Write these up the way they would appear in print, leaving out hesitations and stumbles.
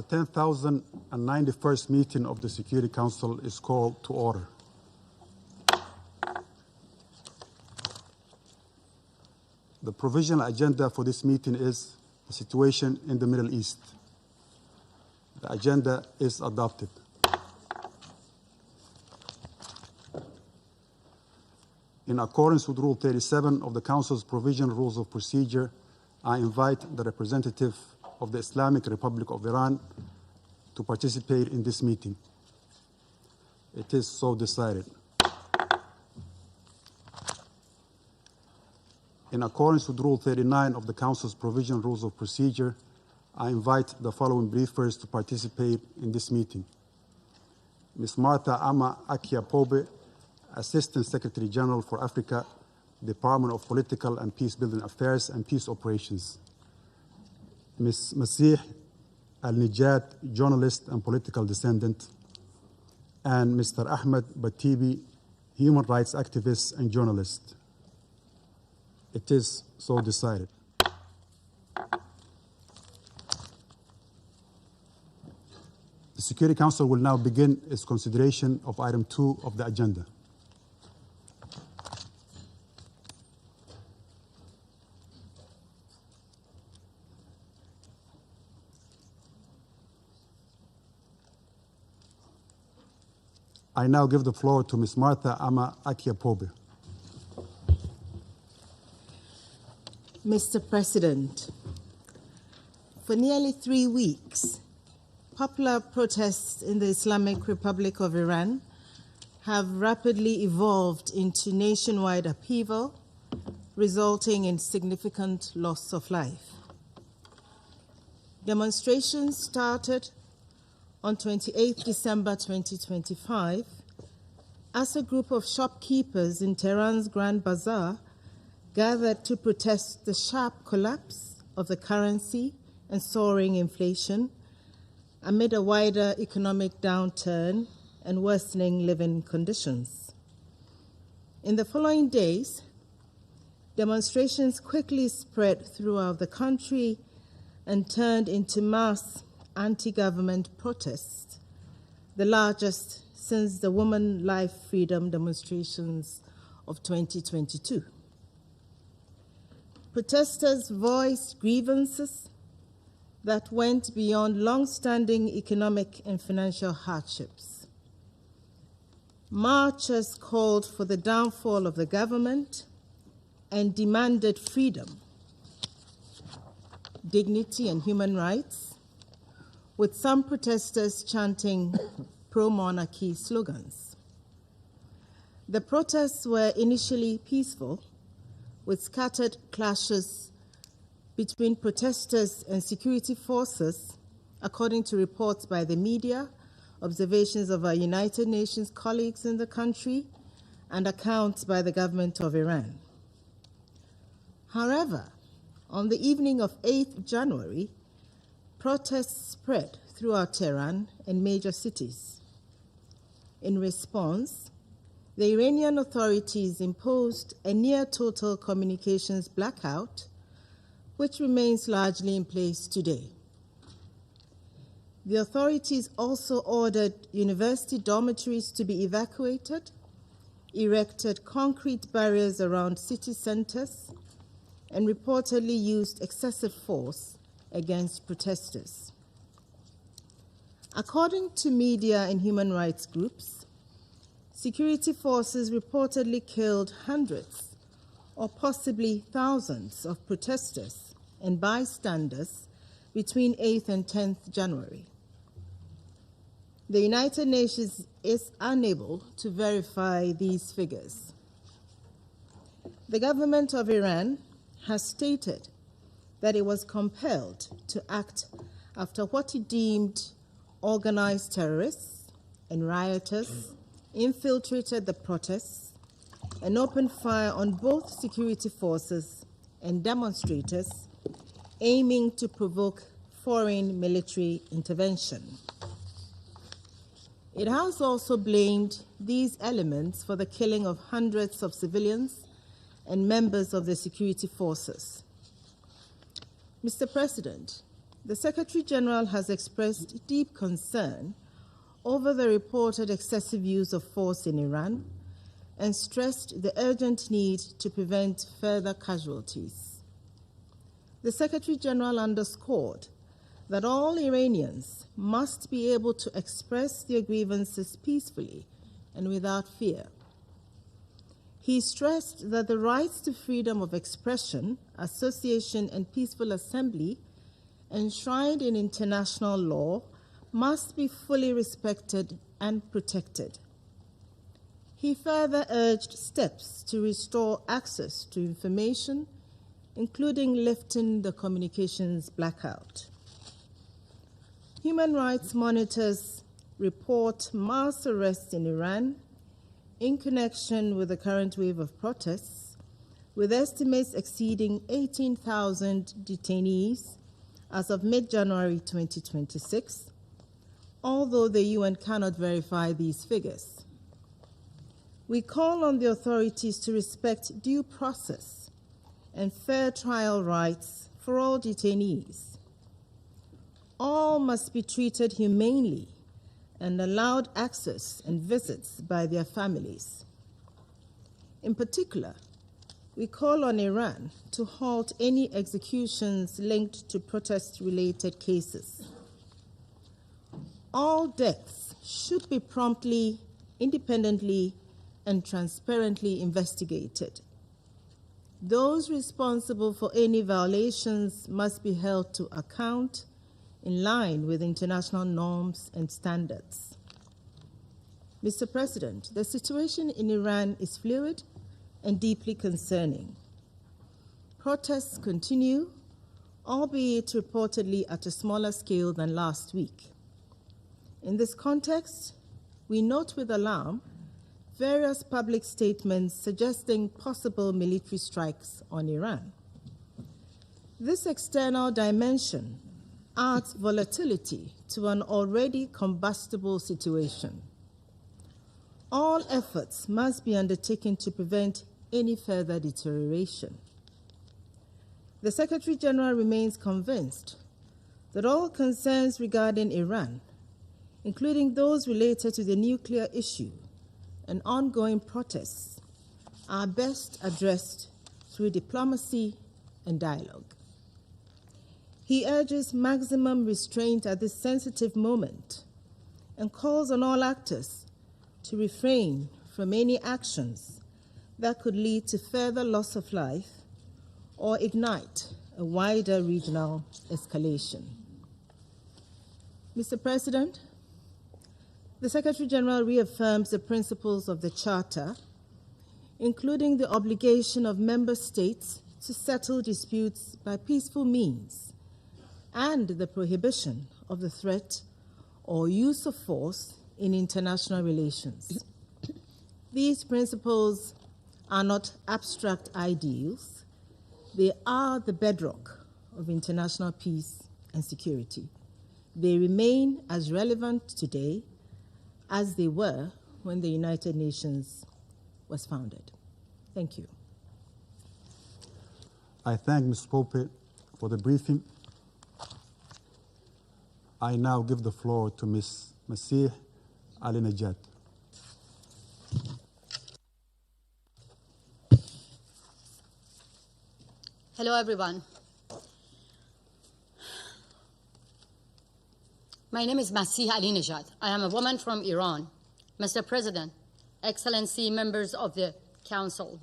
10,091st meeting of the Security Council is called to order. The provisional agenda for this meeting is the situation in the Middle East. The agenda is adopted. In accordance with Rule 37 of the Council's Provisional Rules of Procedure, I invite the representative of the Islamic Republic of Iran to participate in this meeting. It is so decided. In accordance with Rule 39 of the Council's Provisional Rules of Procedure, I invite the following briefers to participate in this meeting. Ms. Martha Ama Akia-Pobe, Assistant Secretary General for Africa, Department of Political and Peace-Building Affairs and Peace Operations. Ms. Masih Alinejad, journalist and political dissident. And Mr. Ahmed Batebi, human rights activist and journalist. It is so decided. The Security Council will now begin its consideration of item 2 of the agenda. I now give the floor to Ms. Martha Ama Akia-Pobe. Mr. President, for nearly 3 weeks, popular protests in the Islamic Republic of Iran have rapidly evolved into nationwide upheaval, resulting in significant loss of life. Demonstrations started on 28 December 2025 as a group of shopkeepers in Tehran's Grand Bazaar gathered to protest the sharp collapse of the currency and soaring inflation amid a wider economic downturn and worsening living conditions. In the following days, demonstrations quickly spread throughout the country and turned into mass anti-government protests, the largest since the Women Life Freedom demonstrations of 2022. Protesters voiced grievances that went beyond long-standing economic and financial hardships. Marchers called for the downfall of the government and demanded freedom, dignity, and human rights, with some protesters chanting pro-monarchy slogans. The protests were initially peaceful, with scattered clashes between protesters and security forces, according to reports by the media, observations of our United Nations colleagues in the country, and accounts by the government of Iran. However, on the evening of 8th January, protests spread throughout Tehran and major cities. In response, the Iranian authorities imposed a near-total communications blackout, which remains largely in place today. The authorities also ordered university dormitories to be evacuated, erected concrete barriers around city centers, and reportedly used excessive force against protesters. According to media and human rights groups, security forces reportedly killed hundreds or possibly thousands of protesters and bystanders between 8th and 10th January. The United Nations is unable to verify these figures. The government of Iran has stated that it was compelled to act after what it deemed organized terrorists and rioters infiltrated the protests and opened fire on both security forces and demonstrators, aiming to provoke foreign military intervention. It has also blamed these elements for the killing of hundreds of civilians and members of the security forces. Mr. President, The Secretary General has expressed deep concern over the reported excessive use of force in Iran and stressed the urgent need to prevent further casualties. The Secretary General underscored that all Iranians must be able to express their grievances peacefully and without fear. He stressed that the rights to freedom of expression, association, and peaceful assembly enshrined in international law must be fully respected and protected. He further urged steps to restore access to information, including lifting the communications blackout. Human rights monitors report mass arrests in Iran in connection with the current wave of protests, with estimates exceeding 18,000 detainees as of mid-January 2026, although the UN cannot verify these figures. We call on the authorities to respect due process and fair trial rights for all detainees. All must be treated humanely and allowed access and visits by their families. In particular, we call on Iran to halt any executions linked to protest-related cases. All deaths should be promptly, independently, and transparently investigated. Those responsible for any violations must be held to account in line with international norms and standards. Mr. President, the situation in Iran is fluid and deeply concerning. Protests continue, albeit reportedly at a smaller scale than last week. In this context, we note with alarm various public statements suggesting possible military strikes on Iran. This external dimension adds volatility to an already combustible situation. All efforts must be undertaken to prevent any further deterioration. The Secretary General remains convinced that all concerns regarding Iran, including those related to the nuclear issue and ongoing protests, are best addressed through diplomacy and dialogue. He urges maximum restraint at this sensitive moment and calls on all actors to refrain from any actions that could lead to further loss of life or ignite a wider regional escalation. Mr. President, the Secretary General reaffirms the principles of the Charter, including the obligation of member states to settle disputes by peaceful means and the prohibition of the threat or use of force in international relations. These principles are not abstract ideals. They are the bedrock of international peace and security. They remain as relevant today as they were when the United Nations was founded. Thank you. I thank Ms. Pope for the briefing. I now give the floor to Ms. Masih Alinejad. Hello, everyone. My name is Masih Alinejad. I am a woman from Iran. Mr. President, Excellency, members of the Council,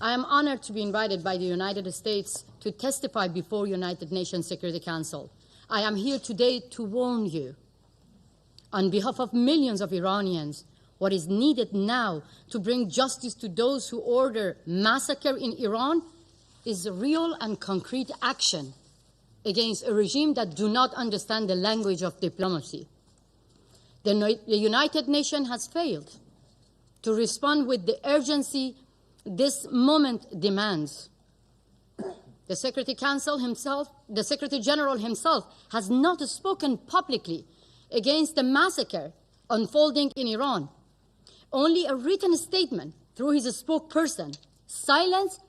I am honored to be invited by the United States to testify before United Nations Security Council. I am here today to warn you, on behalf of millions of Iranians, what is needed now to bring justice to those who order massacre in Iran is real and concrete action against a regime that do not understand the language of diplomacy. The United Nations has failed to respond with the urgency this moment demands. The Secretary General himself has not spoken publicly against the massacre unfolding in Iran. Only a written statement through his spokesperson, silence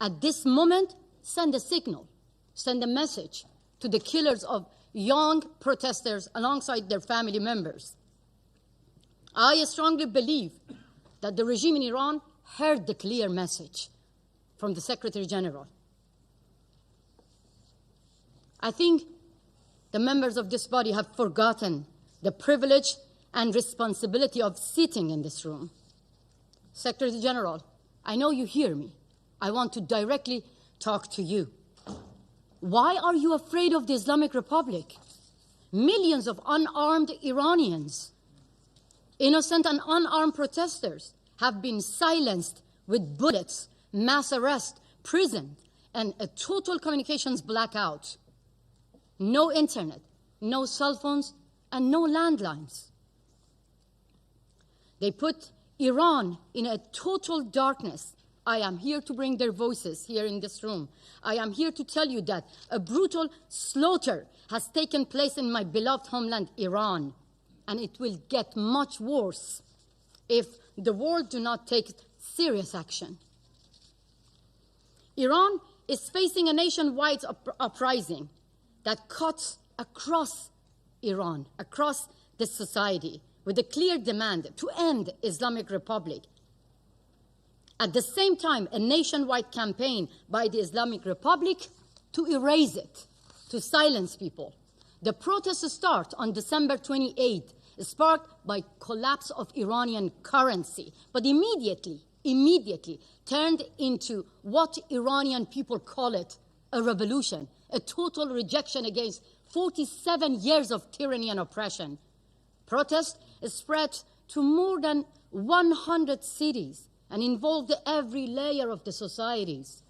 at this moment, send a signal, send a message to the killers of young protesters alongside their family members. I strongly believe that the regime in Iran heard the clear message from the Secretary General. I think the members of this body have forgotten the privilege and responsibility of sitting in this room. Secretary General, I know you hear me. I want to directly talk to you. Why are you afraid of the Islamic Republic? Millions of unarmed Iranians, innocent and unarmed protesters, have been silenced with bullets, mass arrest, prison, and a total communications blackout. No internet, no cell phones, and no landlines. They put Iran in a total darkness. I am here to bring their voices here in this room. I am here to tell you that a brutal slaughter has taken place in my beloved homeland, Iran, and it will get much worse if the world do not take serious action. Iran is facing a nationwide uprising that cuts across Iran, across the society, with a clear demand to end Islamic Republic. At the same time, a nationwide campaign by the Islamic Republic to erase it, to silence people. The protests start on December 28th, sparked by collapse of Iranian currency, but immediately turned into what Iranian people call it, a revolution, a total rejection against 47 years of tyranny and oppression. Protests spread to more than 100 cities and involved every layer of the societies: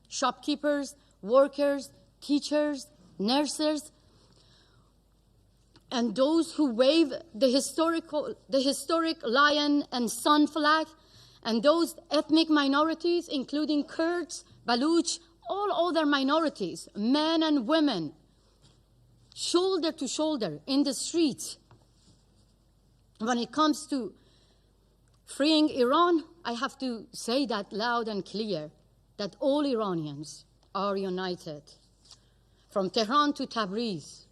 shopkeepers, workers, teachers, nurses, and those who wave the historic lion and sun flag, and those ethnic minorities, including Kurds, Baluch, all other minorities, men and women, shoulder to shoulder in the streets. When it comes to freeing Iran, I have to say that loud and clear, that all Iranians are united. From Tehran to Tabriz,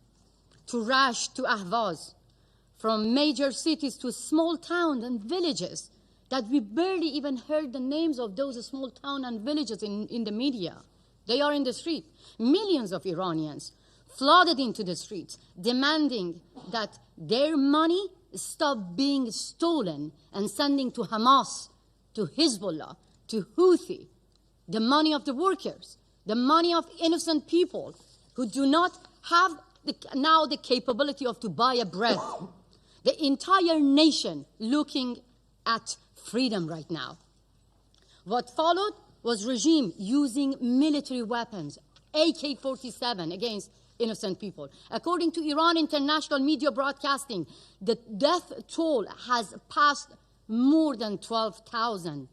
to Rasht to Ahvaz, from major cities to small towns and villages, that we barely even heard the names of those small towns and villages in the media. They are in the street. Millions of Iranians flooded into the streets, demanding that their money stop being stolen and sending to Hamas, to Hezbollah, to Houthi, the money of the workers, the money of innocent people who do not have now the capability of to buy a bread. The entire nation looking at freedom right now. What followed was regime using military weapons, AK-47 against innocent people. According to Iran International Media Broadcasting, the death toll has passed more than 12,000.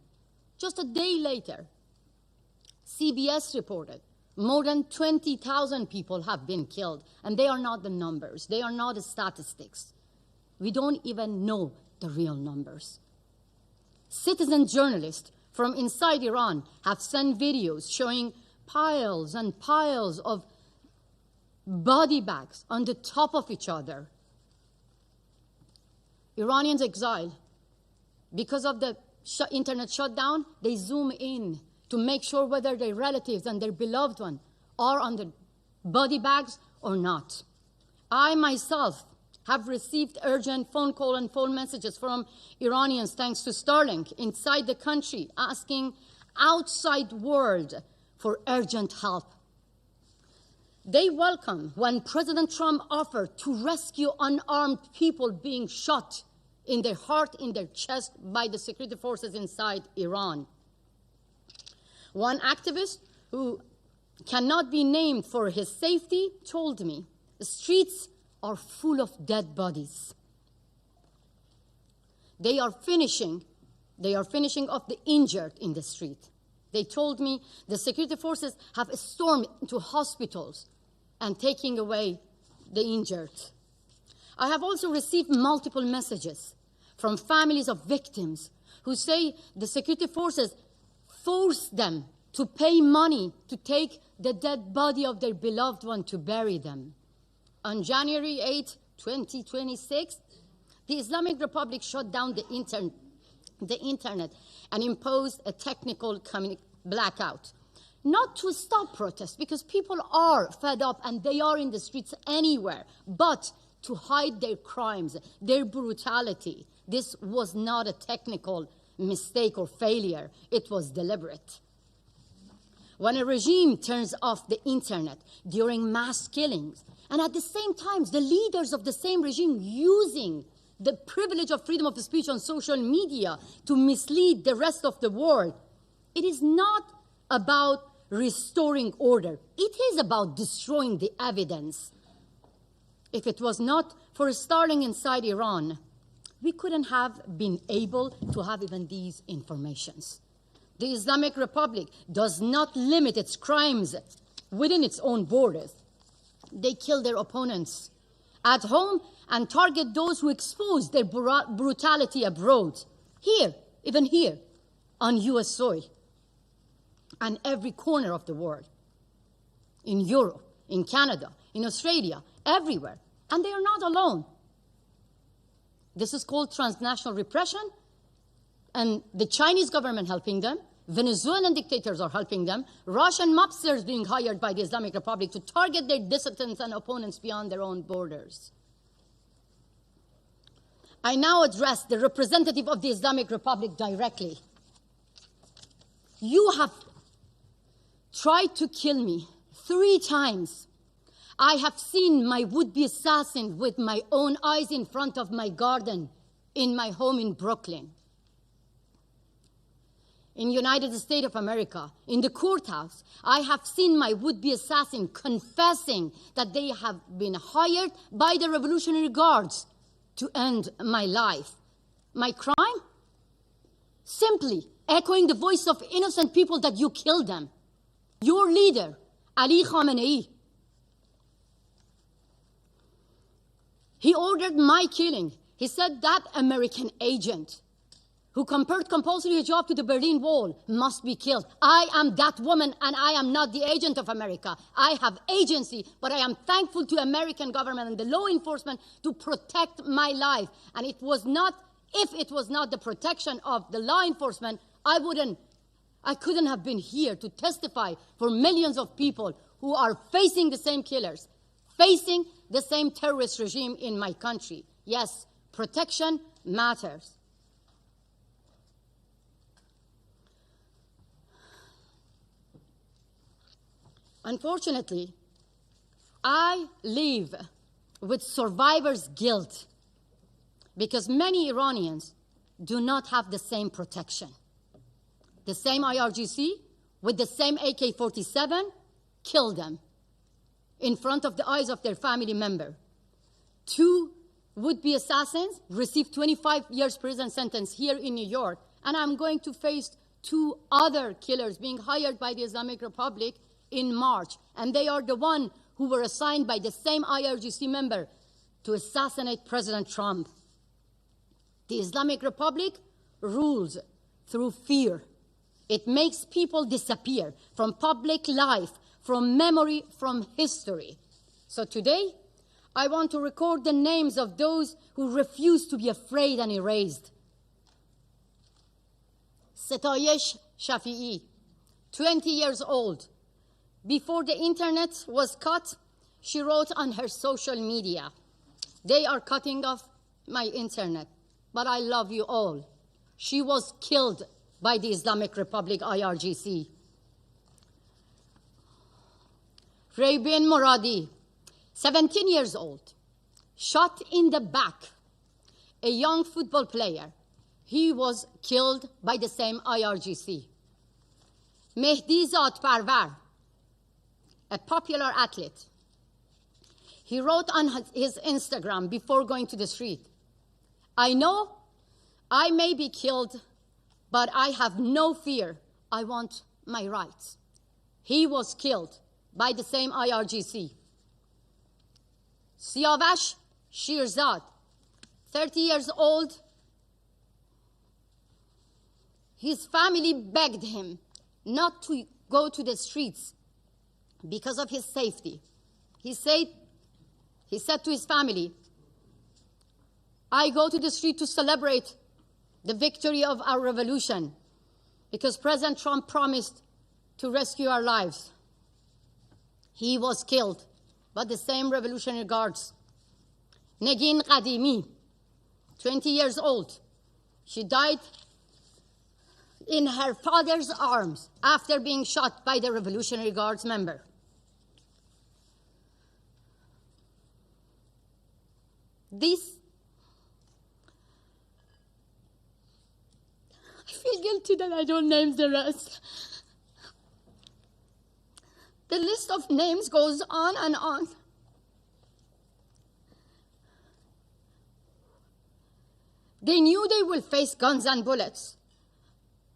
Just a day later, CBS reported more than 20,000 people have been killed, and they are not the numbers. They are not the statistics. We don't even know the real numbers. Citizen journalists from inside Iran have sent videos showing piles and piles of body bags on the top of each other. Iranians exiled. Because of the internet shutdown, they zoom in to make sure whether their relatives and their beloved one are on the body bags or not. I myself have received urgent phone call and phone messages from Iranians, thanks to Starlink, inside the country, asking outside world for urgent help. They welcome when President Trump offered to rescue unarmed people being shot in their heart, in their chest by the security forces inside Iran. One activist who cannot be named for his safety told me, the streets are full of dead bodies. They are finishing off the injured in the street. They told me the security forces have stormed into hospitals and taking away the injured. I have also received multiple messages from families of victims who say the security forces forced them to pay money to take the dead body of their beloved one to bury them. On January 8, 2026, the Islamic Republic shut down the internet and imposed a technical blackout. Not to stop protests, because people are fed up and they are in the streets anywhere, but to hide their crimes, their brutality. This was not a technical mistake or failure. It was deliberate. When a regime turns off the internet during mass killings, and at the same time, the leaders of the same regime using the privilege of freedom of speech on social media to mislead the rest of the world, it is not about restoring order. It is about destroying the evidence. If it was not for Starlink inside Iran, we couldn't have been able to have even these informations. The Islamic Republic does not limit its crimes within its own borders. They kill their opponents at home and target those who expose their brutality abroad. Here, even here, on US soil, and every corner of the world, in Europe, in Canada, in Australia, everywhere. And they are not alone. This is called transnational repression, and the Chinese government helping them, Venezuelan dictators are helping them, Russian mobsters being hired by the Islamic Republic to target their dissidents and opponents beyond their own borders. I now address the representative of the Islamic Republic directly. You have tried to kill me 3 times. I have seen my would-be assassin with my own eyes in front of my garden in my home in Brooklyn. In United States of America, in the courthouse, I have seen my would-be assassin confessing that they have been hired by the Revolutionary Guards to end my life. My crime? Simply echoing the voice of innocent people that you killed them. Your leader, Ali Khamenei, he ordered my killing. He said that American agent who compared compulsory hijab to the Berlin Wall must be killed. I am that woman, and I am not the agent of America. I have agency, but I am thankful to American government and the law enforcement to protect my life. And it was not, if it was not the protection of the law enforcement, I couldn't have been here to testify for millions of people who are facing the same killers, facing the same terrorist regime in my country. Yes, protection matters. Unfortunately, I live with survivor's guilt because many Iranians do not have the same protection. The same IRGC with the same AK-47 killed them in front of the eyes of their family member. 2 would-be assassins received 25 years prison sentence here in New York, and I'm going to face 2 other killers being hired by the Islamic Republic in March, and they are the one who were assigned by the same IRGC member to assassinate President Trump. The Islamic Republic rules through fear. It makes people disappear from public life, from memory, from history. So today, I want to record the names of those who refuse to be afraid and erased. Setayesh Shafi'i, 20 years old. Before the internet was cut, she wrote on her social media, "They are cutting off my internet, but I love you all." She was killed by the Islamic Republic IRGC. Raybin Moradi, 17 years old, shot in the back, a young football player. He was killed by the same IRGC. Mehdi Zadparvar, a popular athlete. He wrote on his Instagram before going to the street, "I know I may be killed, but I have no fear. I want my rights." He was killed by the same IRGC. Siavash Shirzad, 30 years old. His family begged him not to go to the streets because of his safety. He said to his family, I go to the street to celebrate the victory of our revolution because President Trump promised to rescue our lives. He was killed by the same Revolutionary Guards. Negin Qadimi, 20 years old, she died in her father's arms after being shot by the Revolutionary Guards member. I feel guilty that I don't name the rest. The list of names goes on and on. They knew they will face guns and bullets,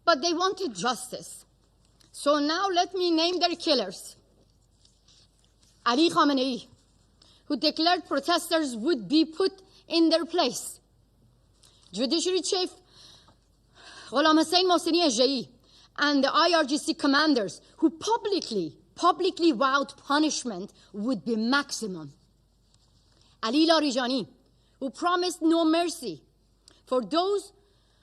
but they wanted justice. So now let me name their killers. Ali Khamenei, who declared protesters would be put in their place. Judiciary Chief Ghulam Hussein Mohseni Ejei and the IRGC commanders who publicly vowed punishment would be maximum. Ali Larijani, who promised no mercy for those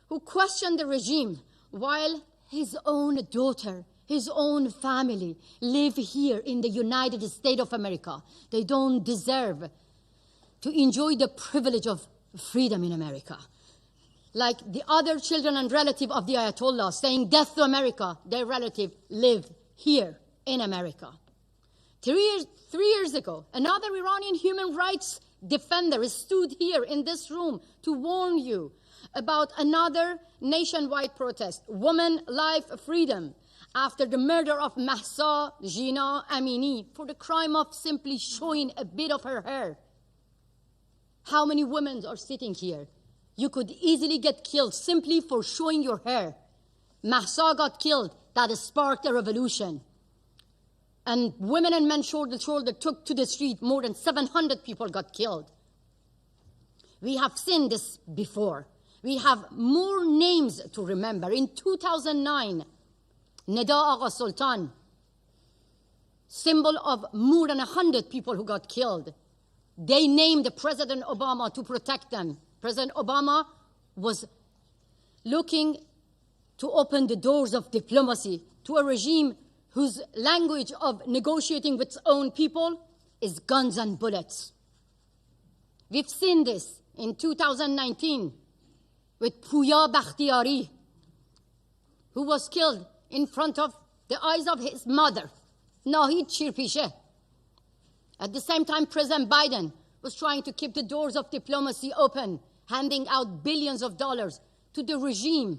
who questioned the regime, while his own daughter, his own family live here in the United States of America. They don't deserve to enjoy the privilege of freedom in America. Like the other children and relatives of the Ayatollah saying death to America, their relative live here in America. 3 years ago, another Iranian human rights defender stood here in this room to warn you about another nationwide protest, Women, Life, Freedom, after the murder of Mahsa Jina Amini for the crime of simply showing a bit of her hair. How many women are sitting here? You could easily get killed simply for showing your hair. Mahsa got killed. That sparked a revolution. And women and men shoulder to shoulder took to the street. More than 700 people got killed. We have seen this before. We have more names to remember. In 2009, Neda Agha Sultan, symbol of more than 100 people who got killed. They named President Obama to protect them. President Obama was looking to open the doors of diplomacy to a regime whose language of negotiating with its own people is guns and bullets. We've seen this in 2019 with Pouya Bakhtiari, who was killed in front of the eyes of his mother, Nahid Shirpishe. At the same time, President Biden was trying to keep the doors of diplomacy open, handing out billions of dollars to the regime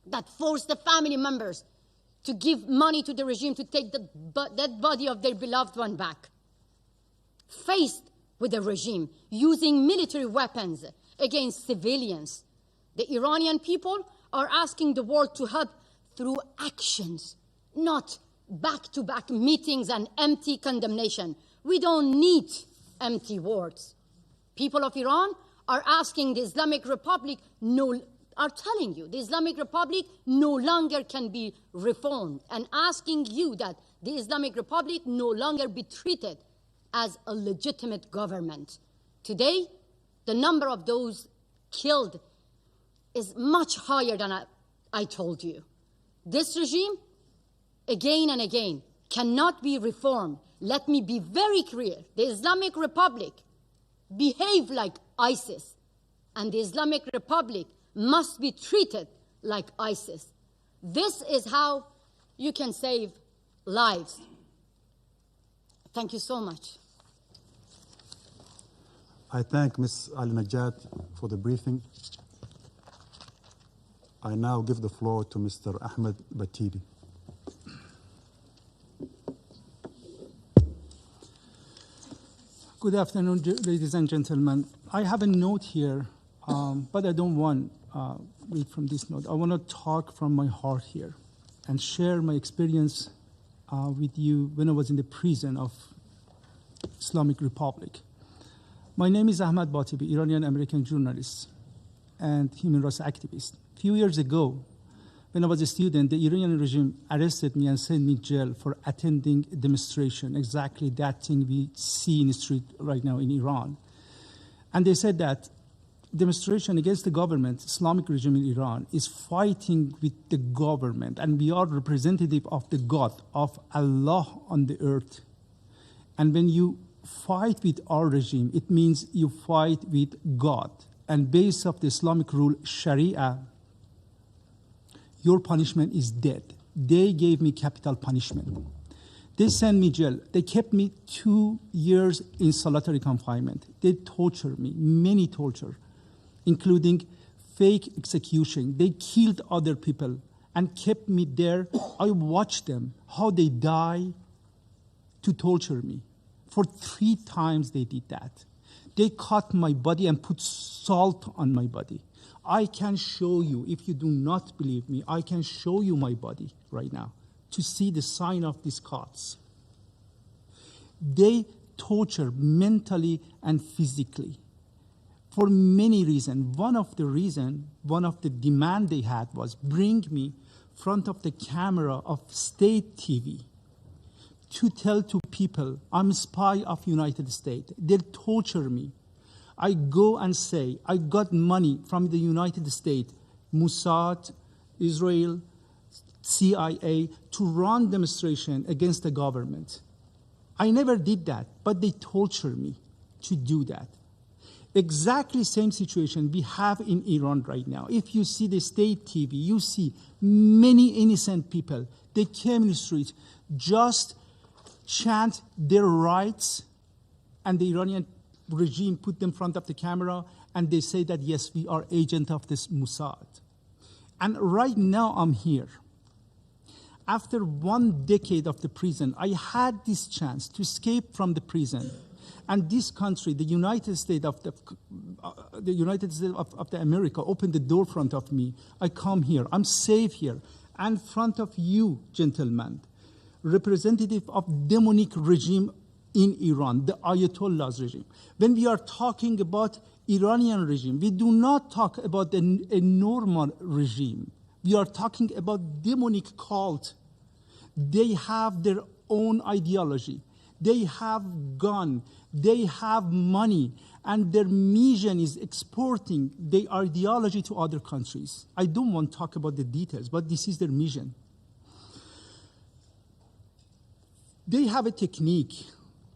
that forced the family members to give money to the regime to take the dead body of their beloved one back. Faced with the regime using military weapons against civilians, the Iranian people are asking the world to help through actions, not back-to-back meetings and empty condemnation. We don't need empty words. People of Iran are asking the Islamic Republic, are telling you the Islamic Republic no longer can be reformed, and asking you that the Islamic Republic no longer be treated as a legitimate government. Today, the number of those killed is much higher than I told you. This regime, again and again, cannot be reformed. Let me be very clear. The Islamic Republic behave like ISIS, and the Islamic Republic must be treated like ISIS. This is how you can save lives. Thank you so much. I thank Ms. Alinejad for the briefing. I now give the floor to Mr. Ahmed Batebi. Good afternoon, ladies and gentlemen. I have a note here, but I don't want to read from this note. I want to talk from my heart here and share my experience with you when I was in the prison of Islamic Republic. My name is Ahmed Batebi, Iranian-American journalist and human rights activist. A few years ago, when I was a student, the Iranian regime arrested me and sent me to jail for attending a demonstration, exactly that thing we see in the street right now in Iran. And they said that demonstration against the government, Islamic regime in Iran, is fighting with the government, and we are representative of the God, of Allah on the earth. And when you fight with our regime, it means you fight with God. And based of the Islamic rule, Sharia, your punishment is death. They gave me capital punishment. They sent me to jail. They kept me 2 years in solitary confinement. They tortured me, many torture, including fake execution. They killed other people and kept me there. I watched them, how they die to torture me. For 3 times they did that. They cut my body and put salt on my body. I can show you, if you do not believe me, I can show you my body right now to see the sign of these cuts. They torture mentally and physically for many reasons. One of the demand they had was bring me front of the camera of state TV to tell to people I'm a spy of United States. They torture me. I go and say I got money from the United States, Mossad, Israel, CIA, to run demonstration against the government. I never did that, but they torture me to do that. Exactly same situation we have in Iran right now. If you see the state TV, you see many innocent people. They came in the street, just chant their rights, and the Iranian regime put them in front of the camera, and they say that, yes, we are agent of this Mossad. And right now I'm here. After 1 decade of the prison, I had this chance to escape from the prison. And this country, the United States of America, opened the door in front of me. I come here. I'm safe here. And in front of you, gentlemen, representative of demonic regime in Iran, the Ayatollah's regime. When we are talking about Iranian regime, we do not talk about a normal regime. We are talking about demonic cult. They have their own ideology. They have gun. They have money. And their mission is exporting their ideology to other countries. I don't want to talk about the details, but this is their mission. They have a technique.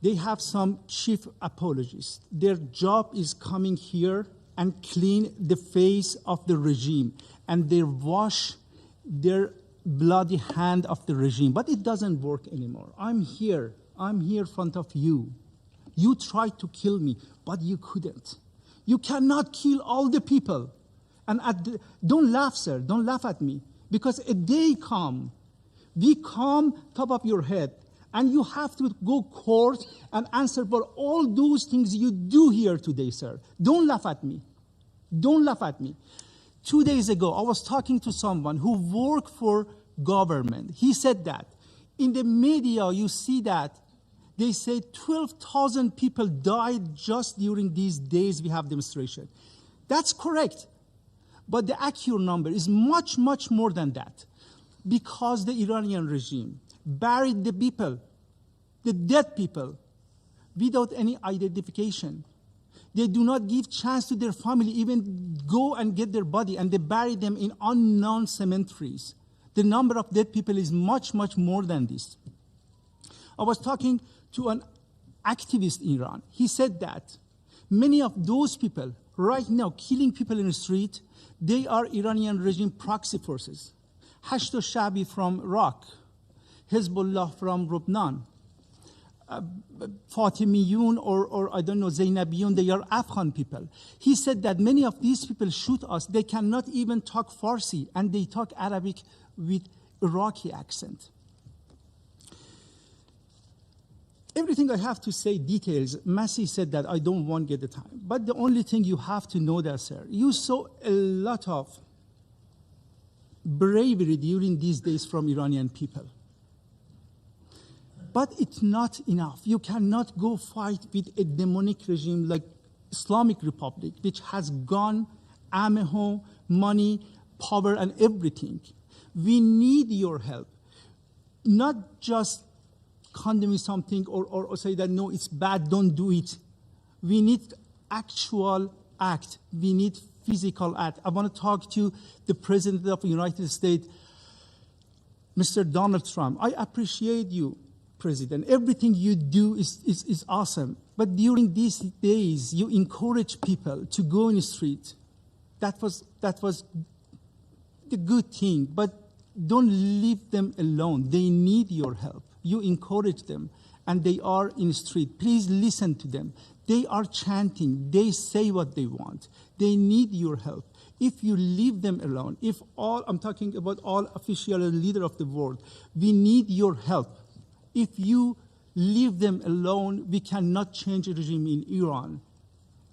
They have some chief apologists. Their job is coming here and clean the face of the regime, and they wash their bloody hand of the regime. But it doesn't work anymore. I'm here in front of you. You tried to kill me, but you couldn't. You cannot kill all the people. And don't laugh, sir. Don't laugh at me. Because a day come, we come top of your head, and you have to go court and answer for all those things you do here today, sir. Don't laugh at me. Don't laugh at me. 2 days ago, I was talking to someone who worked for government. He said that in the media, you see that they say 12,000 people died just during these days we have demonstration. That's correct. But the accurate number is much, much more than that. Because the Iranian regime buried the people, the dead people, without any identification. They do not give chance to their family even go and get their body, and they bury them in unknown cemeteries. The number of dead people is much, much more than this. I was talking to an activist in Iran. He said that many of those people right now killing people in the street, they are Iranian regime proxy forces. Hashto Shabi from Iraq, Hezbollah from Lebanon, Fatimiyun or I don't know, Zainabiyun, they are Afghan people. He said that many of these people shoot us. They cannot even talk Farsi, and they talk Arabic with Iraqi accent. Everything I have to say, details, Masih said that I don't want to get the time. But the only thing you have to know that, sir, you saw a lot of bravery during these days from Iranian people. But it's not enough. You cannot go fight with a demonic regime like Islamic Republic, which has gun, ammo, money, power, and everything. We need your help. Not just condemning something or say that, no, it's bad, don't do it. We need actual act. We need physical act. I want to talk to the President of the United States, Mr. Donald Trump. I appreciate you, President. Everything you do is awesome. But during these days, you encourage people to go in the street. That was the good thing. But don't leave them alone. They need your help. You encourage them, and they are in the street. Please listen to them. They are chanting. They say what they want. They need your help. If you leave them alone, I'm talking about all official leaders of the world, we need your help. If you leave them alone, we cannot change the regime in Iran.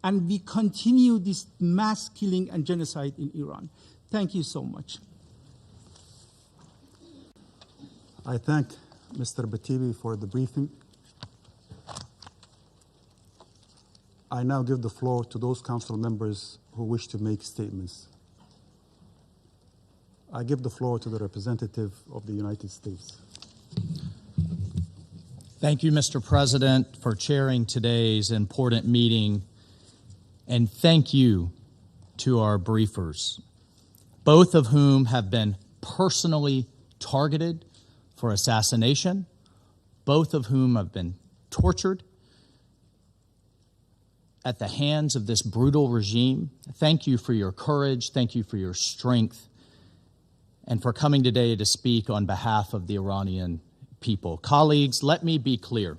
And we continue this mass killing and genocide in Iran. Thank you so much. I thank Mr. Batebi for the briefing. I now give the floor to those council members who wish to make statements. I give the floor to the representative of the United States. Thank you, Mr. President, for chairing today's important meeting, and thank you to our briefers, both of whom have been personally targeted for assassination, both of whom have been tortured at the hands of this brutal regime. Thank you for your courage. Thank you for your strength, and for coming today to speak on behalf of the Iranian people. Colleagues, let me be clear.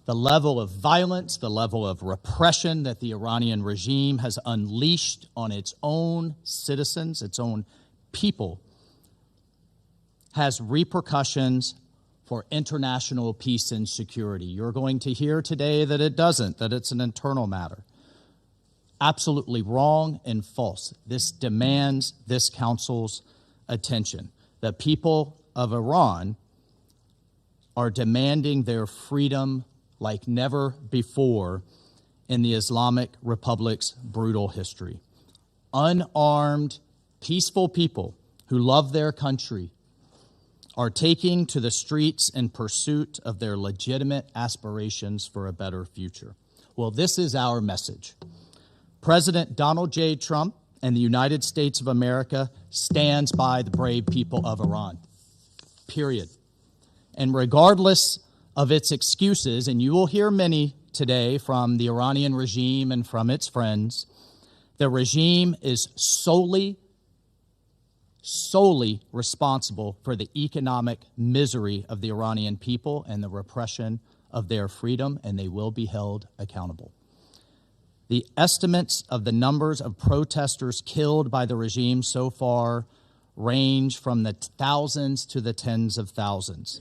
The level of violence, the level of repression that the Iranian regime has unleashed on its own citizens, its own people, has repercussions for international peace and security. You're going to hear today that it doesn't, that it's an internal matter. Absolutely wrong and false. This demands this council's attention. The people of Iran are demanding their freedom like never before in the Islamic Republic's brutal history. Unarmed, peaceful people who love their country are taking to the streets in pursuit of their legitimate aspirations for a better future. Well, this is our message. President Donald J. Trump and the United States of America stands by the brave people of Iran, period. And regardless of its excuses, and you will hear many today from the Iranian regime and from its friends, the regime is solely responsible for the economic misery of the Iranian people and the repression of their freedom, and they will be held accountable. The estimates of the numbers of protesters killed by the regime so far range from the thousands to the tens of thousands.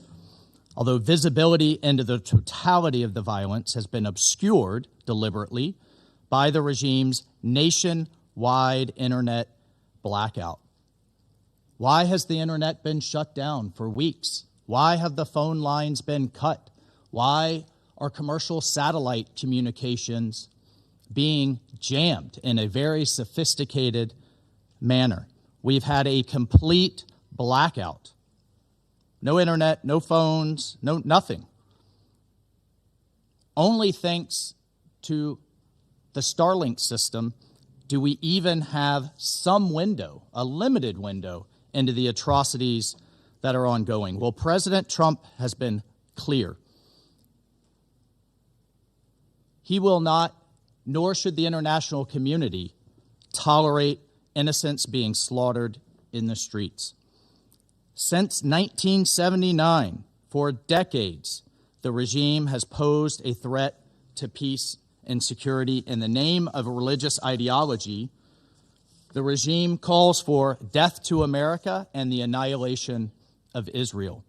Although visibility into the totality of the violence has been obscured deliberately by the regime's nationwide internet blackout. Why has the internet been shut down for weeks? Why have the phone lines been cut? Why are commercial satellite communications being jammed in a very sophisticated manner? We've had a complete blackout. No internet, no phones, nothing. Only thanks to the Starlink system do we even have some window, a limited window, into the atrocities that are ongoing. Well, President Trump has been clear. He will not, nor should the international community, tolerate innocents being slaughtered in the streets. Since 1979, for decades, the regime has posed a threat to peace and security in the name of a religious ideology. The regime calls for death to America and the annihilation of Israel.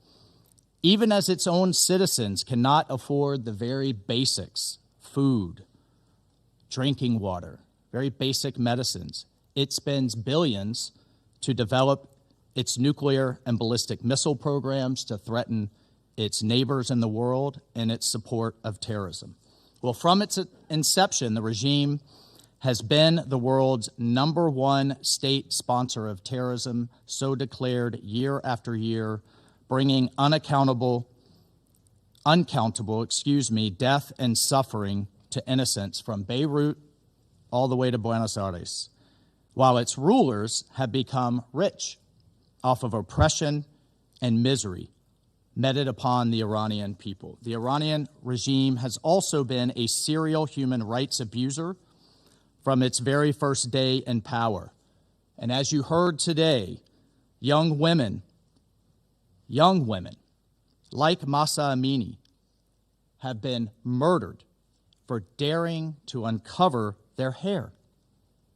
Even as its own citizens cannot afford the very basics, food, drinking water, very basic medicines, it spends billions to develop its nuclear and ballistic missile programs to threaten its neighbors in the world and its support of terrorism. Well, from its inception, the regime has been the world's '1 state sponsor of terrorism, so declared year after year, bringing uncountable, death and suffering to innocents from Beirut all the way to Buenos Aires, while its rulers have become rich off of oppression and misery meted upon the Iranian people. The Iranian regime has also been a serial human rights abuser from its very first day in power. And as you heard today, young women like Mahsa Amini have been murdered for daring to uncover their hair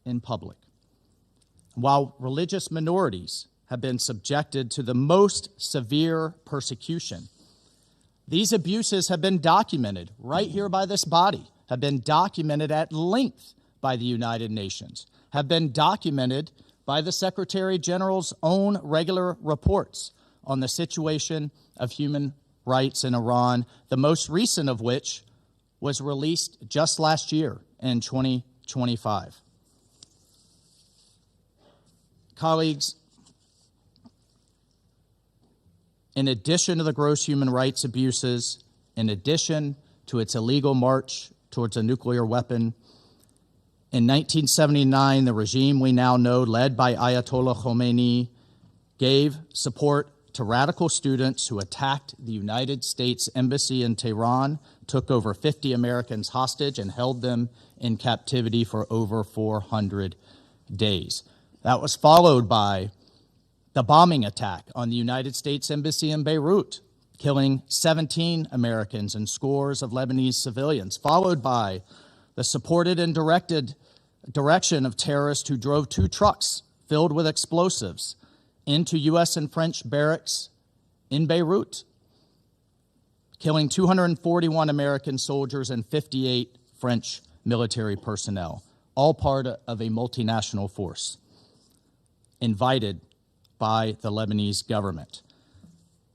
in public, while religious minorities have been subjected to the most severe persecution. These abuses have been documented right here by this body, have been documented at length by the United Nations, have been documented by the Secretary General's own regular reports on the situation of human rights in Iran, the most recent of which was released just last year in 2025. Colleagues, in addition to the gross human rights abuses, in addition to its illegal march towards a nuclear weapon, in 1979, the regime we now know, led by Ayatollah Khomeini, gave support to radical students who attacked the United States Embassy in Tehran, took over 50 Americans hostage, and held them in captivity for over 400 days. That was followed by the bombing attack on the United States Embassy in Beirut, killing 17 Americans and scores of Lebanese civilians, followed by the supported and direction of terrorists who drove 2 trucks filled with explosives into U.S. and French barracks in Beirut, killing 241 American soldiers and 58 French military personnel, all part of a multinational force invited by the Lebanese government.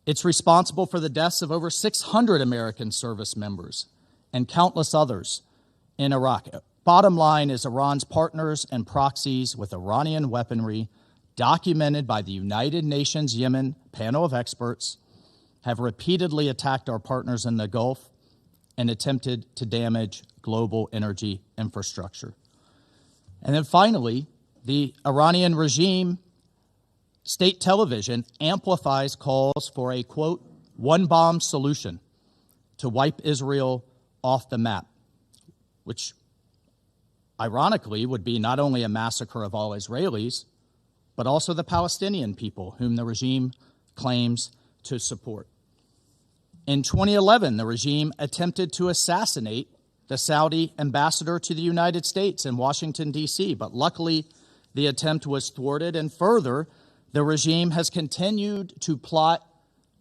It's responsible for the deaths of over 600 American service members and countless others in Iraq. Bottom line is Iran's partners and proxies with Iranian weaponry, documented by the United Nations Yemen panel of experts, have repeatedly attacked our partners in the Gulf and attempted to damage global energy infrastructure. And then finally, the Iranian regime state television amplifies calls for a, quote, one-bomb solution to wipe Israel off the map, which ironically would be not only a massacre of all Israelis, but also the Palestinian people whom the regime claims to support. In 2011, the regime attempted to assassinate the Saudi ambassador to the United States in Washington, D.C., but luckily the attempt was thwarted, and further, the regime has continued to plot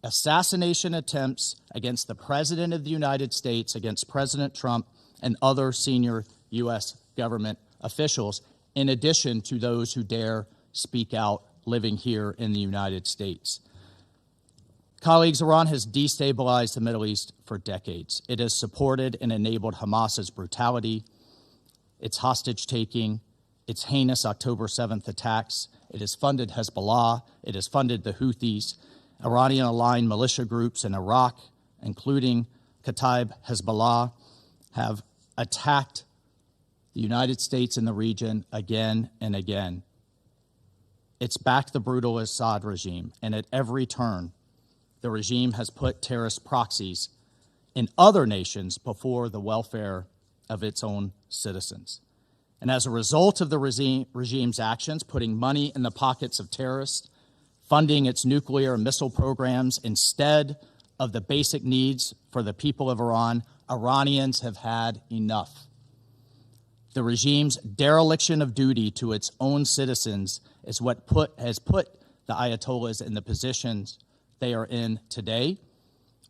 assassination attempts against the President of the United States, against President Trump, and other senior U.S. government officials, in addition to those who dare speak out living here in the United States. Colleagues, Iran has destabilized the Middle East for decades. It has supported and enabled Hamas's brutality, its hostage-taking, its heinous October 7th attacks. It has funded Hezbollah. It has funded the Houthis. Iranian-aligned militia groups in Iraq, including Kataib Hezbollah, have attacked the United States and the region again and again. It's backed the brutal Assad regime, and at every turn, the regime has put terrorist proxies in other nations before the welfare of its own citizens. And as a result of the regime's actions, putting money in the pockets of terrorists, funding its nuclear and missile programs instead of the basic needs for the people of Iran, Iranians have had enough. The regime's dereliction of duty to its own citizens is what has put the Ayatollahs in the positions they are in today,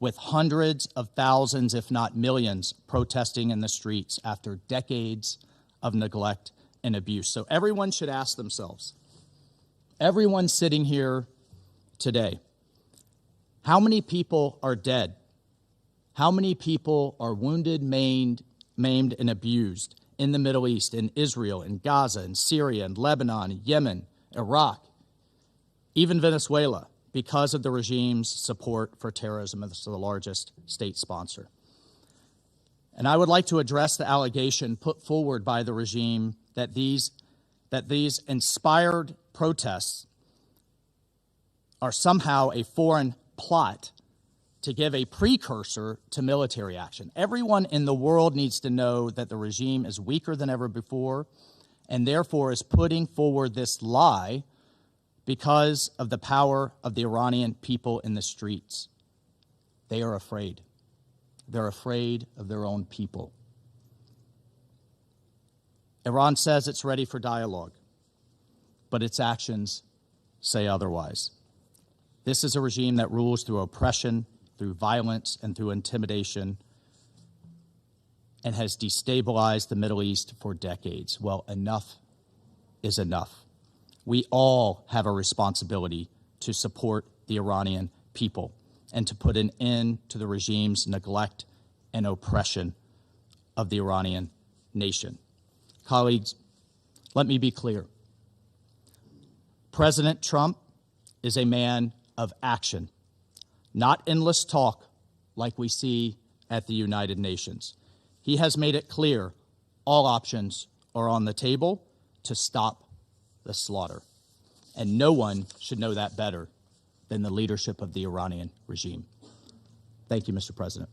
with hundreds of thousands, if not millions, protesting in the streets after decades of neglect and abuse. So everyone should ask themselves, everyone sitting here today, how many people are dead? How many people are wounded, maimed, and abused in the Middle East, in Israel, in Gaza, in Syria, in Lebanon, in Yemen, Iraq, even Venezuela, because of the regime's support for terrorism as the largest state sponsor. And I would like to address the allegation put forward by the regime that these inspired protests are somehow a foreign plot to give a precursor to military action. Everyone in the world needs to know that the regime is weaker than ever before and therefore is putting forward this lie because of the power of the Iranian people in the streets. They are afraid. They're afraid of their own people. Iran says it's ready for dialogue, but its actions say otherwise. This is a regime that rules through oppression, through violence, and through intimidation, and has destabilized the Middle East for decades. Well, enough is enough. We all have a responsibility to support the Iranian people and to put an end to the regime's neglect and oppression of the Iranian nation. Colleagues, let me be clear. President Trump is a man of action, not endless talk like we see at the United Nations. He has made it clear all options are on the table to stop the slaughter. And no one should know that better than the leadership of the Iranian regime. Thank you, Mr. President.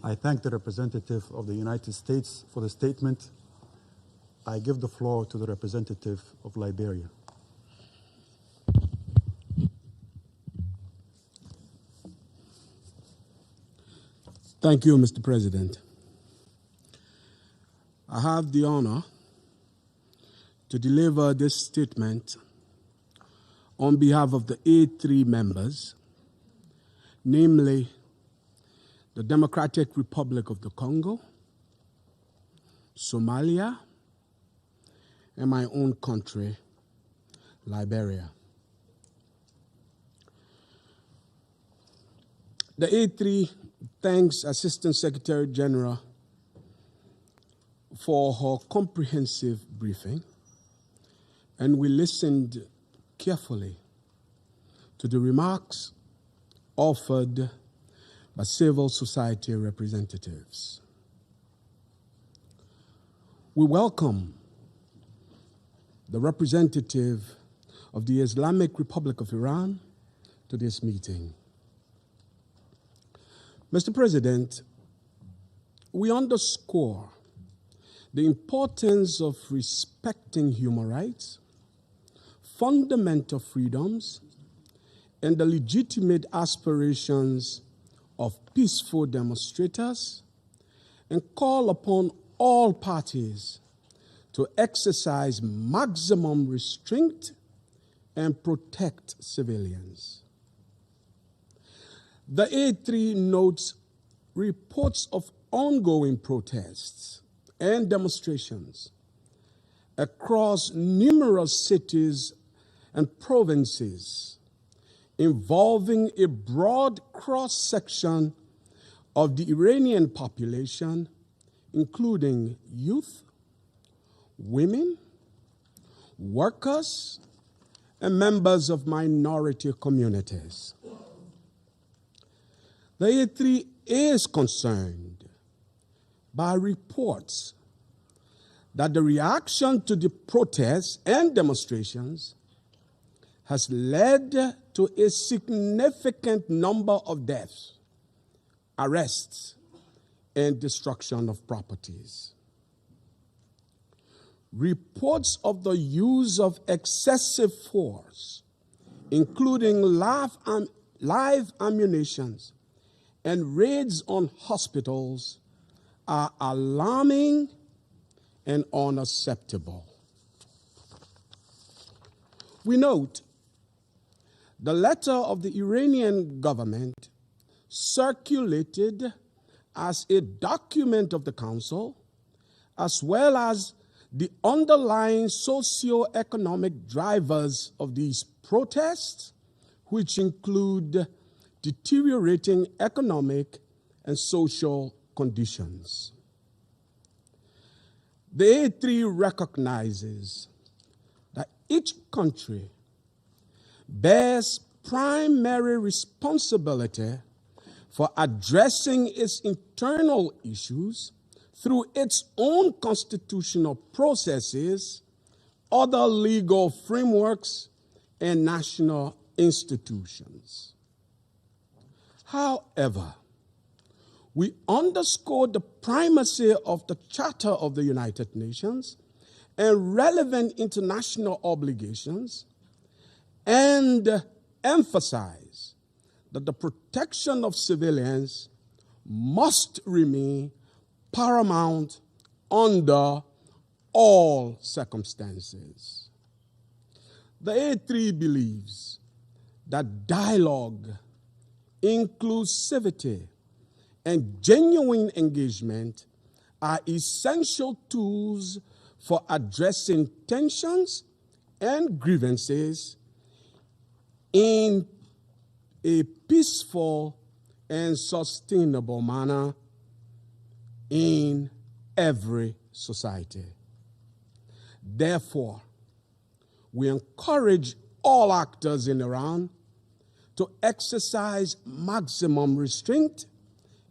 I thank the representative of the United States for the statement. I give the floor to the representative of Liberia. Thank you, Mr. President. I have the honor to deliver this statement on behalf of the A3 members, namely the Democratic Republic of the Congo, Somalia, and my own country, Liberia. The A3 thanks Assistant Secretary General for her comprehensive briefing, and we listened carefully to the remarks offered by civil society representatives. We welcome the representative of the Islamic Republic of Iran to this meeting. Mr. President, we underscore the importance of respecting human rights, fundamental freedoms, and the legitimate aspirations of peaceful demonstrators, and call upon all parties to exercise maximum restraint and protect civilians. The A3 notes reports of ongoing protests and demonstrations across numerous cities and provinces involving a broad cross-section of the Iranian population, including youth, women, workers, and members of minority communities. The A3 is concerned by reports that the reaction to the protests and demonstrations has led to a significant number of deaths, arrests, and destruction of properties. Reports of the use of excessive force, including live ammunition and raids on hospitals, are alarming and unacceptable. We note the letter of the Iranian government circulated as a document of the Council, as well as the underlying socio-economic drivers of these protests, which include deteriorating economic and social conditions. The A3 recognizes that each country bears primary responsibility for addressing its internal issues through its own constitutional processes, other legal frameworks, and national institutions. However, we underscore the primacy of the Charter of the United Nations and relevant international obligations, and emphasize that the protection of civilians must remain paramount under all circumstances. The A3 believes that dialogue, inclusivity, and genuine engagement are essential tools for addressing tensions and grievances in a peaceful and sustainable manner in every society. Therefore, we encourage all actors in Iran to exercise maximum restraint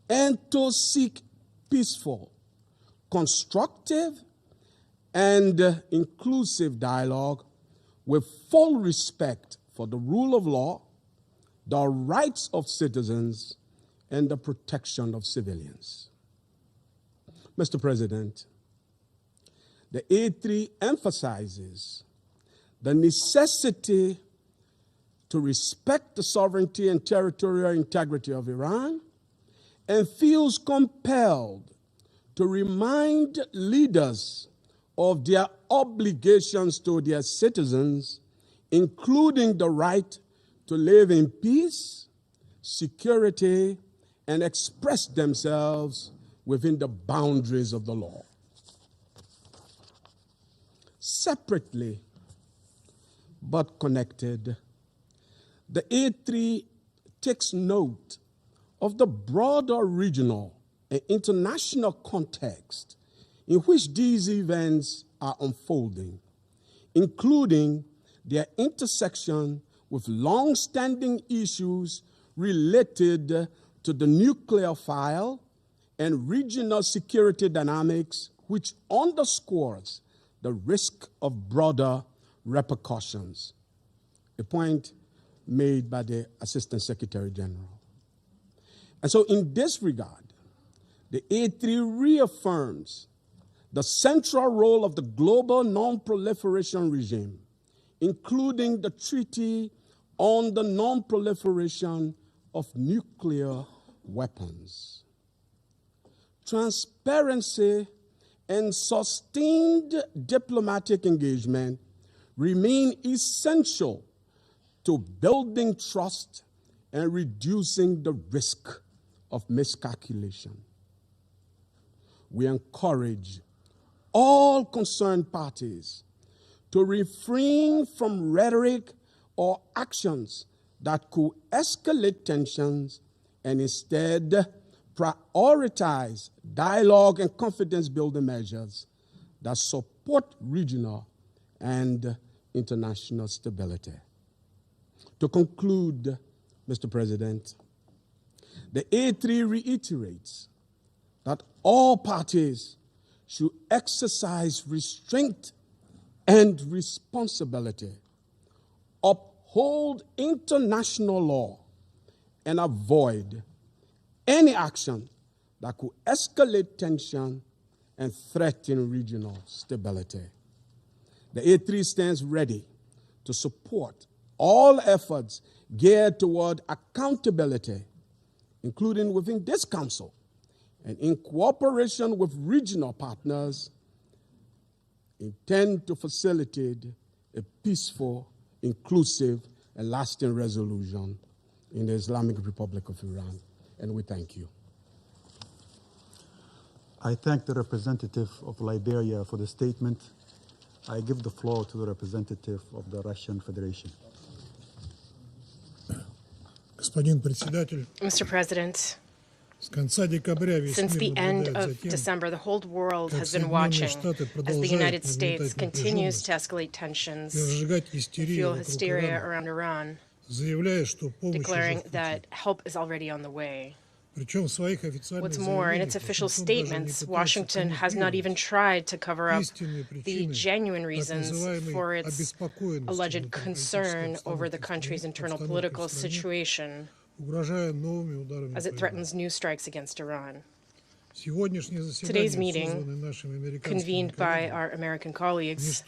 and to seek peaceful, constructive, and inclusive dialogue with full respect for the rule of law, the rights of citizens, and the protection of civilians. Mr. President, the A3 emphasizes the necessity to respect the sovereignty and territorial integrity of Iran and feels compelled to remind leaders of their obligations to their citizens, including the right to live in peace, security, and express themselves within the boundaries of the law. Separately but connected, the A3 takes note of the broader regional and international context in which these events are unfolding, including their intersection with long-standing issues related to the nuclear file and regional security dynamics, which underscores the risk of broader repercussions, a point made by the Assistant Secretary General. And so in this regard, the A3 reaffirms the central role of the global non-proliferation regime, including the Treaty on the Non-Proliferation of Nuclear Weapons. Transparency and sustained diplomatic engagement remain essential to building trust and reducing the risk of miscalculation. We encourage all concerned parties to refrain from rhetoric or actions that could escalate tensions and instead prioritize dialogue and confidence-building measures that support regional and international stability. To conclude, Mr. President, the A3 reiterates that all parties should exercise restraint and responsibility, uphold international law, and avoid any action that could escalate tension and threaten regional stability. The A3 stands ready to support all efforts geared toward accountability, including within this Council, and in cooperation with regional partners, intend to facilitate a peaceful, inclusive, and lasting resolution in the Islamic Republic of Iran. And we thank you. I thank the representative of Liberia for the statement. I give the floor to the representative of the Russian Federation. Господин председатель, Mr. President, Since the end of December, the whole world has been watching as the United States continues to escalate tensions and fuel hysteria around Iran, declaring that help is already on the way. What's more, in its official statements, Washington has not even tried to cover up the genuine reasons for its alleged concern over the country's internal political situation, as it threatens new strikes against Iran. Today's meeting, convened by our American colleagues,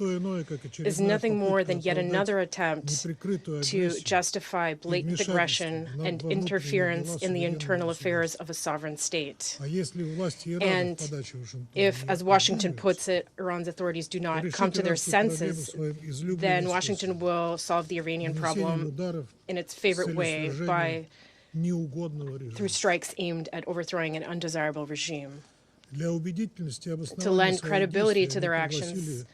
is nothing more than yet another attempt to justify blatant aggression and interference in the internal affairs of a sovereign state. And if, as Washington puts it, Iran's authorities do not come to their senses, then Washington will solve the Iranian problem in its favorite way through strikes aimed at overthrowing an undesirable regime. To lend credibility to their actions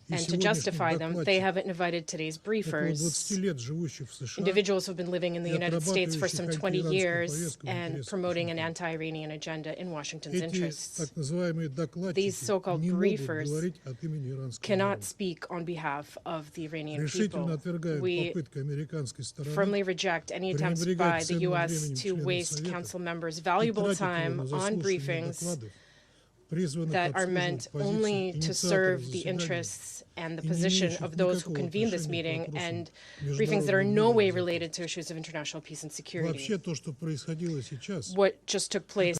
and to justify them, they have invited today's briefers, individuals who have been living in the United States for some 20 years and promoting an anti-Iranian agenda in Washington's interests. These so-called briefers cannot speak on behalf of the Iranian people. We firmly reject any attempts by the U.S. to waste council members' valuable time on briefings that are meant only to serve the interests and the position of those who convene this meeting, and briefings that are in no way related to issues of international peace and security. What just took place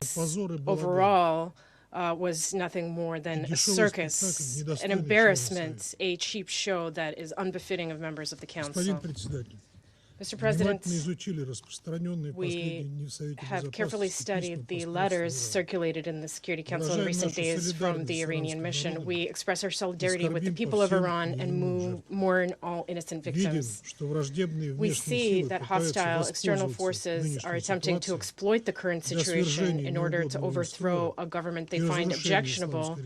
overall was nothing more than a circus, an embarrassment, a cheap show that is unbefitting of members of the Council. Mr. President, we have carefully studied the letters circulated in the Security Council in recent days from the Iranian mission. We express our solidarity with the people of Iran and mourn all innocent victims. We see that hostile external forces are attempting to exploit the current situation in order to overthrow a government they find objectionable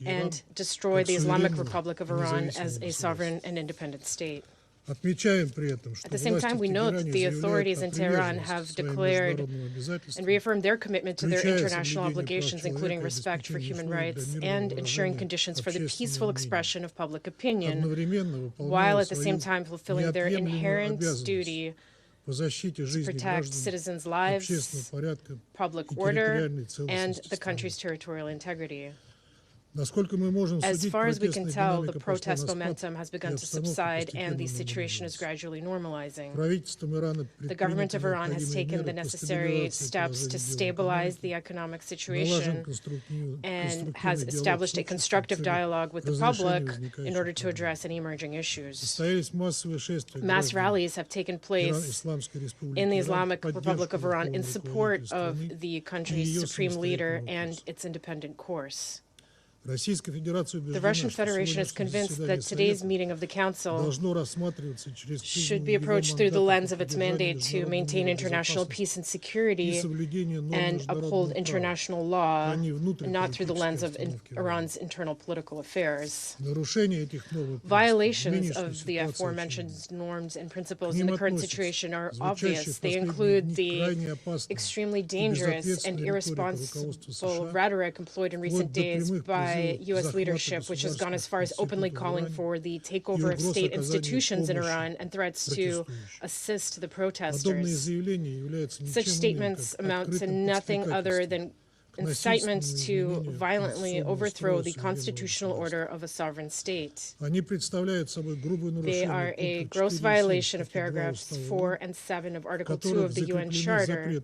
and destroy the Islamic Republic of Iran as a sovereign and independent state. At the same time, we note that the authorities in Tehran have declared and reaffirmed their commitment to their international obligations, including respect for human rights and ensuring conditions for the peaceful expression of public opinion, while at the same time fulfilling their inherent duty to protect citizens' lives, public order, and the country's territorial integrity. As far as we can tell, the protest momentum has begun to subside and the situation is gradually normalizing. The government of Iran has taken the necessary steps to stabilize the economic situation and has established a constructive dialogue with the public in order to address any emerging issues. Mass rallies have taken place in the Islamic Republic of Iran in support of the country's supreme leader and its independent course. The Russian Federation is convinced that today's meeting of the Council should be approached through the lens of its mandate to maintain international peace and security and uphold international law, and not through the lens of Iran's internal political affairs. Violations of the aforementioned norms and principles in the current situation are obvious. They include the extremely dangerous and irresponsible rhetoric employed in recent days by U.S. leadership, which has gone as far as openly calling for the takeover of state institutions in Iran and threats to assist the protesters. Such statements amount to nothing other than incitement to violently overthrow the constitutional order of a sovereign state. They are a gross violation of paragraphs 4 and 7 of Article 2 of the UN Charter,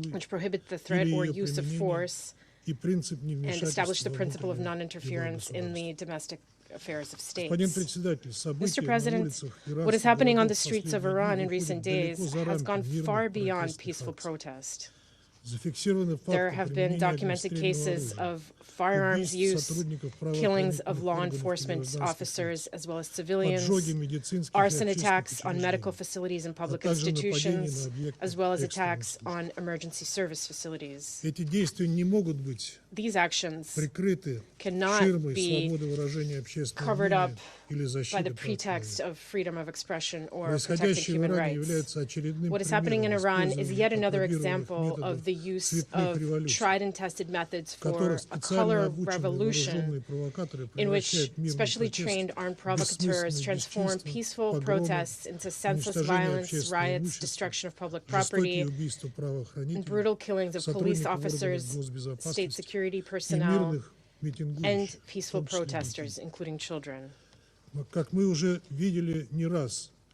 which prohibit the threat or use of force and establish the principle of non-interference in the domestic affairs of states. Mr. President, what is happening on the streets of Iran in recent days has gone far beyond peaceful protest. There have been documented cases of firearms use, killings of law enforcement officers as well as civilians, arson attacks on medical facilities and public institutions, as well as attacks on emergency service facilities. These actions cannot be covered up by the pretext of freedom of expression or protecting human rights. What is happening in Iran is yet another example of the use of tried and tested methods for a color revolution in which specially trained armed provocateurs transform peaceful protests into senseless violence, riots, destruction of public property, and brutal killings of police officers, state security personnel, and peaceful protesters, including children.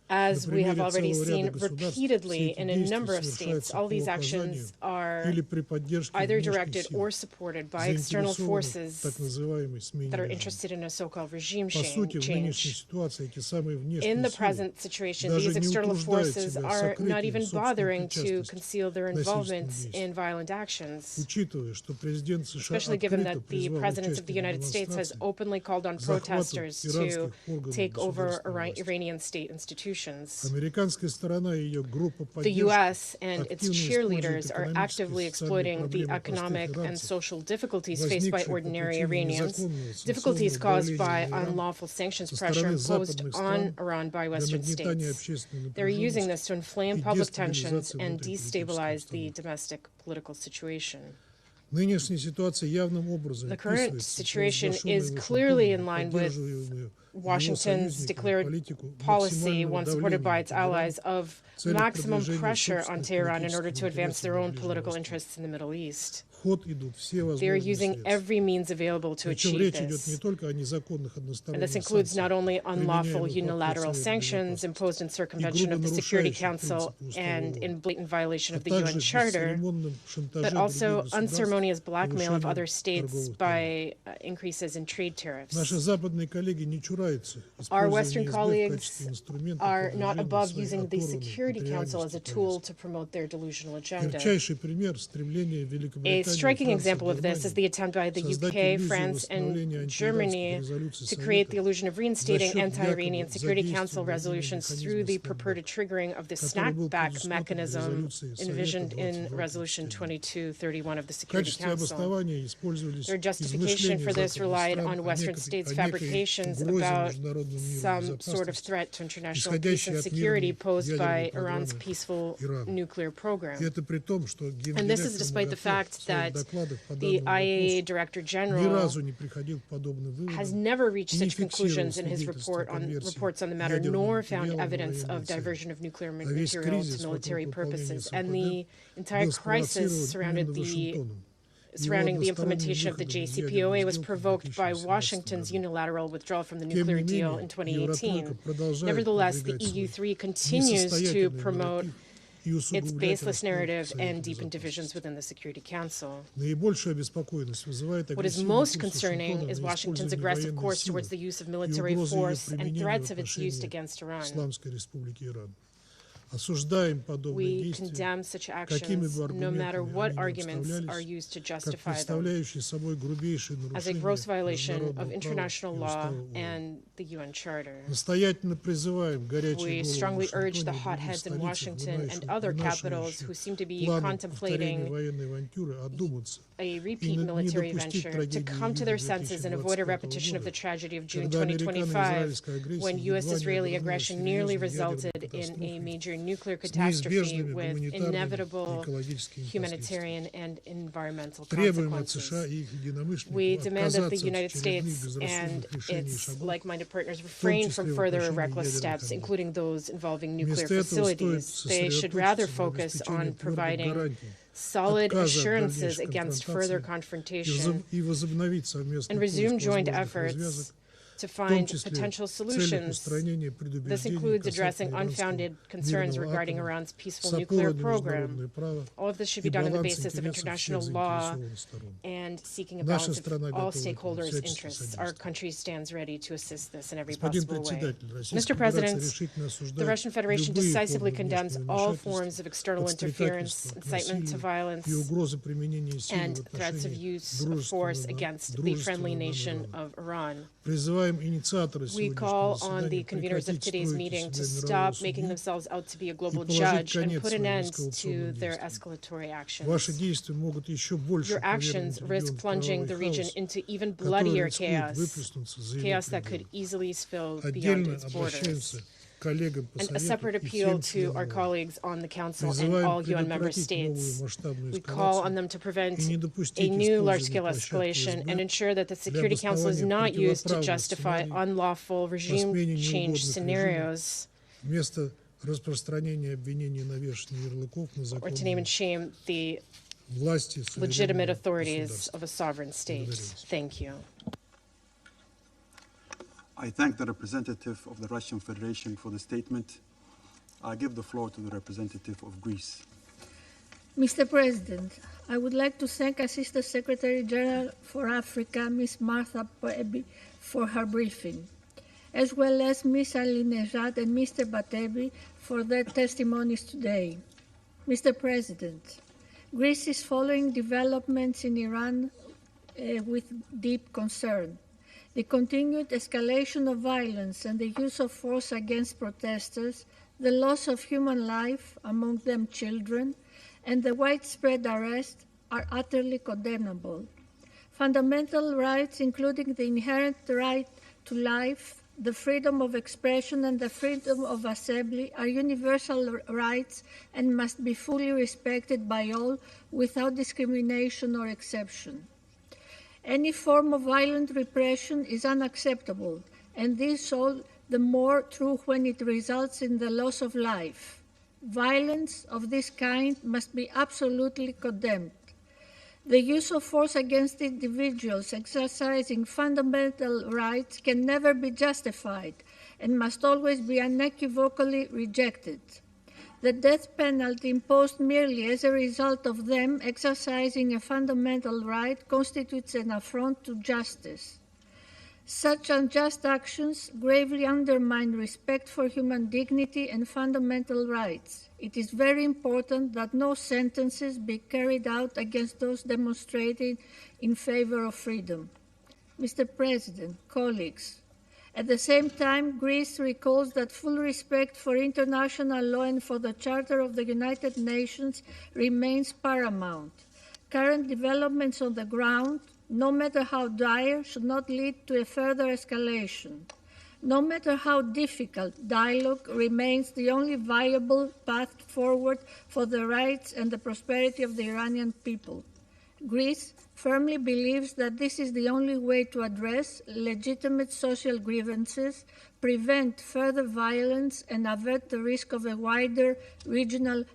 As we have already seen repeatedly in a number of states, all these actions are either directed or supported by external forces that are interested in a so-called regime change. In the present situation, these external forces are not even bothering to conceal their involvement in violent actions, especially given that the President of the United States has openly called on protesters to take over Iranian state institutions. The U.S. and its cheerleaders are actively exploiting the economic and social difficulties faced by ordinary Iranians, difficulties caused by unlawful sanctions pressure imposed on Iran by Western states. They're using this to inflame public tensions and destabilize the domestic political situation. The current situation is clearly in line with Washington's declared policy, one supported by its allies, of maximum pressure on Tehran in order to advance their own political interests in the Middle East. They are using every means available to achieve this. And this includes not only unlawful unilateral sanctions imposed in circumvention of the Security Council and in blatant violation of the UN Charter, but also unceremonious blackmail of other states by increases in trade tariffs. Our Western colleagues are not above using the Security Council as a tool to promote their delusional agenda. A striking example of this is the attempt by the UK, France, and Germany to create the illusion of reinstating anti-Iranian Security Council resolutions through the purported triggering of the snapback mechanism envisioned in Resolution 2231 of the Security Council. Their justification for this relied on Western states' fabrications about some sort of threat to international peace and security posed by Iran's peaceful nuclear program. And this is despite the fact that the IAEA Director General has never reached such conclusions in his reports on the matter, nor found evidence of diversion of nuclear material to military purposes. And the entire crisis surrounding the implementation of the JCPOA was provoked by Washington's unilateral withdrawal from the nuclear deal in 2018. Nevertheless, the EU3 continues to promote its baseless narrative and deepen divisions within the Security Council. What is most concerning is Washington's aggressive course towards the use of military force and threats of its use against Iran. We condemn such actions, no matter what arguments are used to justify them, as a gross violation of international law and the UN Charter. We strongly urge the hotheads in Washington and other capitals who seem to be contemplating a repeat military venture to come to their senses and avoid a repetition of the tragedy of June 2025, when U.S.-Israeli aggression nearly resulted in a major nuclear catastrophe with inevitable humanitarian and environmental consequences. We demand that the United States and its like-minded partners refrain from further reckless steps, including those involving nuclear facilities. They should rather focus on providing solid assurances against further confrontation and resume joint efforts to find potential solutions. This includes addressing unfounded concerns regarding Iran's peaceful nuclear program. All of this should be done on the basis of international law and seeking a balance of all stakeholders' interests. Our country stands ready to assist this in every possible way. Mr. President, the Russian Federation decisively condemns all forms of external interference, incitement to violence, and threats of use of force against the friendly nation of Iran. We call on the conveners of today's meeting to stop making themselves out to be a global judge and put an end to their escalatory actions. Your actions risk risk plunging the region into even bloodier chaos that could easily spill beyond its borders. And a separate appeal to our colleagues on the Council and all UN member states. We call on them to prevent a new large-scale escalation and ensure that the Security Council is not used to justify unlawful regime change scenarios or to name and shame the legitimate authorities of a sovereign state. Thank you. I thank the representative of the Russian Federation for the statement. I give the floor to the representative of Greece. Mr. President, I would like to thank Assistant Secretary General for Africa, Ms. Martha Batebi, for her briefing, as well as Ms. Alinejad and Mr. Batebi for their testimonies today. Mr. President, Greece is following developments in Iran with deep concern. The continued escalation of violence and the use of force against protesters, the loss of human life, among them children, and the widespread arrest are utterly condemnable. Fundamental rights, including the inherent right to life, the freedom of expression, and the freedom of assembly, are universal rights and must be fully respected by all without discrimination or exception. Any form of violent repression is unacceptable, and this all the more true when it results in the loss of life. Violence of this kind must be absolutely condemned. The use of force against individuals exercising fundamental rights can never be justified and must always be unequivocally rejected. The death penalty imposed merely as a result of them exercising a fundamental right constitutes an affront to justice. Such unjust actions gravely undermine respect for human dignity and fundamental rights. It is very important that no sentences be carried out against those demonstrating in favor of freedom. Mr. President, colleagues, at the same time, Greece recalls that full respect for international law and for the Charter of the United Nations remains paramount. Current developments on the ground, no matter how dire, should not lead to a further escalation. No matter how difficult, dialogue remains the only viable path forward for the rights and the prosperity of the Iranian people. Greece firmly believes that this is the only way to address legitimate social grievances, prevent further violence, and avert the risk of a wider regional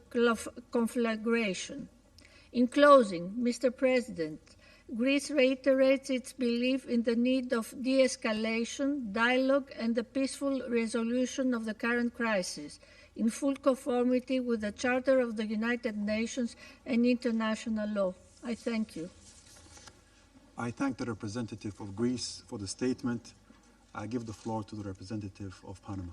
conflagration. In closing, Mr. President, Greece reiterates its belief in the need of de-escalation, dialogue, and the peaceful resolution of the current crisis, in full conformity with the Charter of the United Nations and international law. I thank you. I thank the representative of Greece for the statement. I give the floor to the representative of Panama.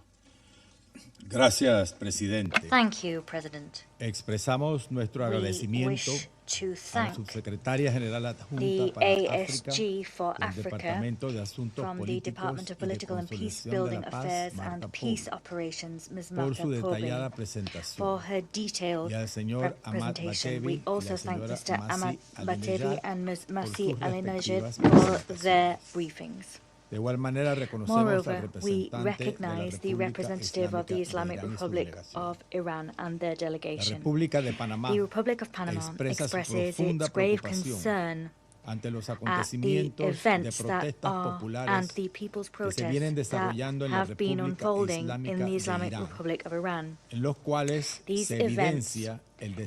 Gracias, presidente. Thank you, President. Expresamos nuestro agradecimiento to a la thank subsecretaria general adjunta the para ASG for del Africa Departamento de Asuntos from the Políticos Department of y de Political and Peace Consolidación de Building la Paz, Affairs Marta and Peace Pobe, Operations, Ms. por Martha su detallada Pobe, presentación. for her detailed Y al señor Ahmed representation. Batebi We y also la thank señora Mr. Ahmed Masih Batebi Alinejad and Ms. por Masih sus Alinejad respectivas for their presentaciones. briefings. De igual manera, reconocemos al Moreover, we representante recognize the de la representative of the Islamic República Republic of Iran and their La delegation. República de Panamá The Republic of Panama expresa su expresses profunda its grave preocupación concern ante los at the acontecimientos de events that protestas are and populares the people's que se vienen protests that desarrollando en la have been República unfolding Islámica in the de Islamic Irán, Republic of Iran. en los cuales These se events evidencia el lay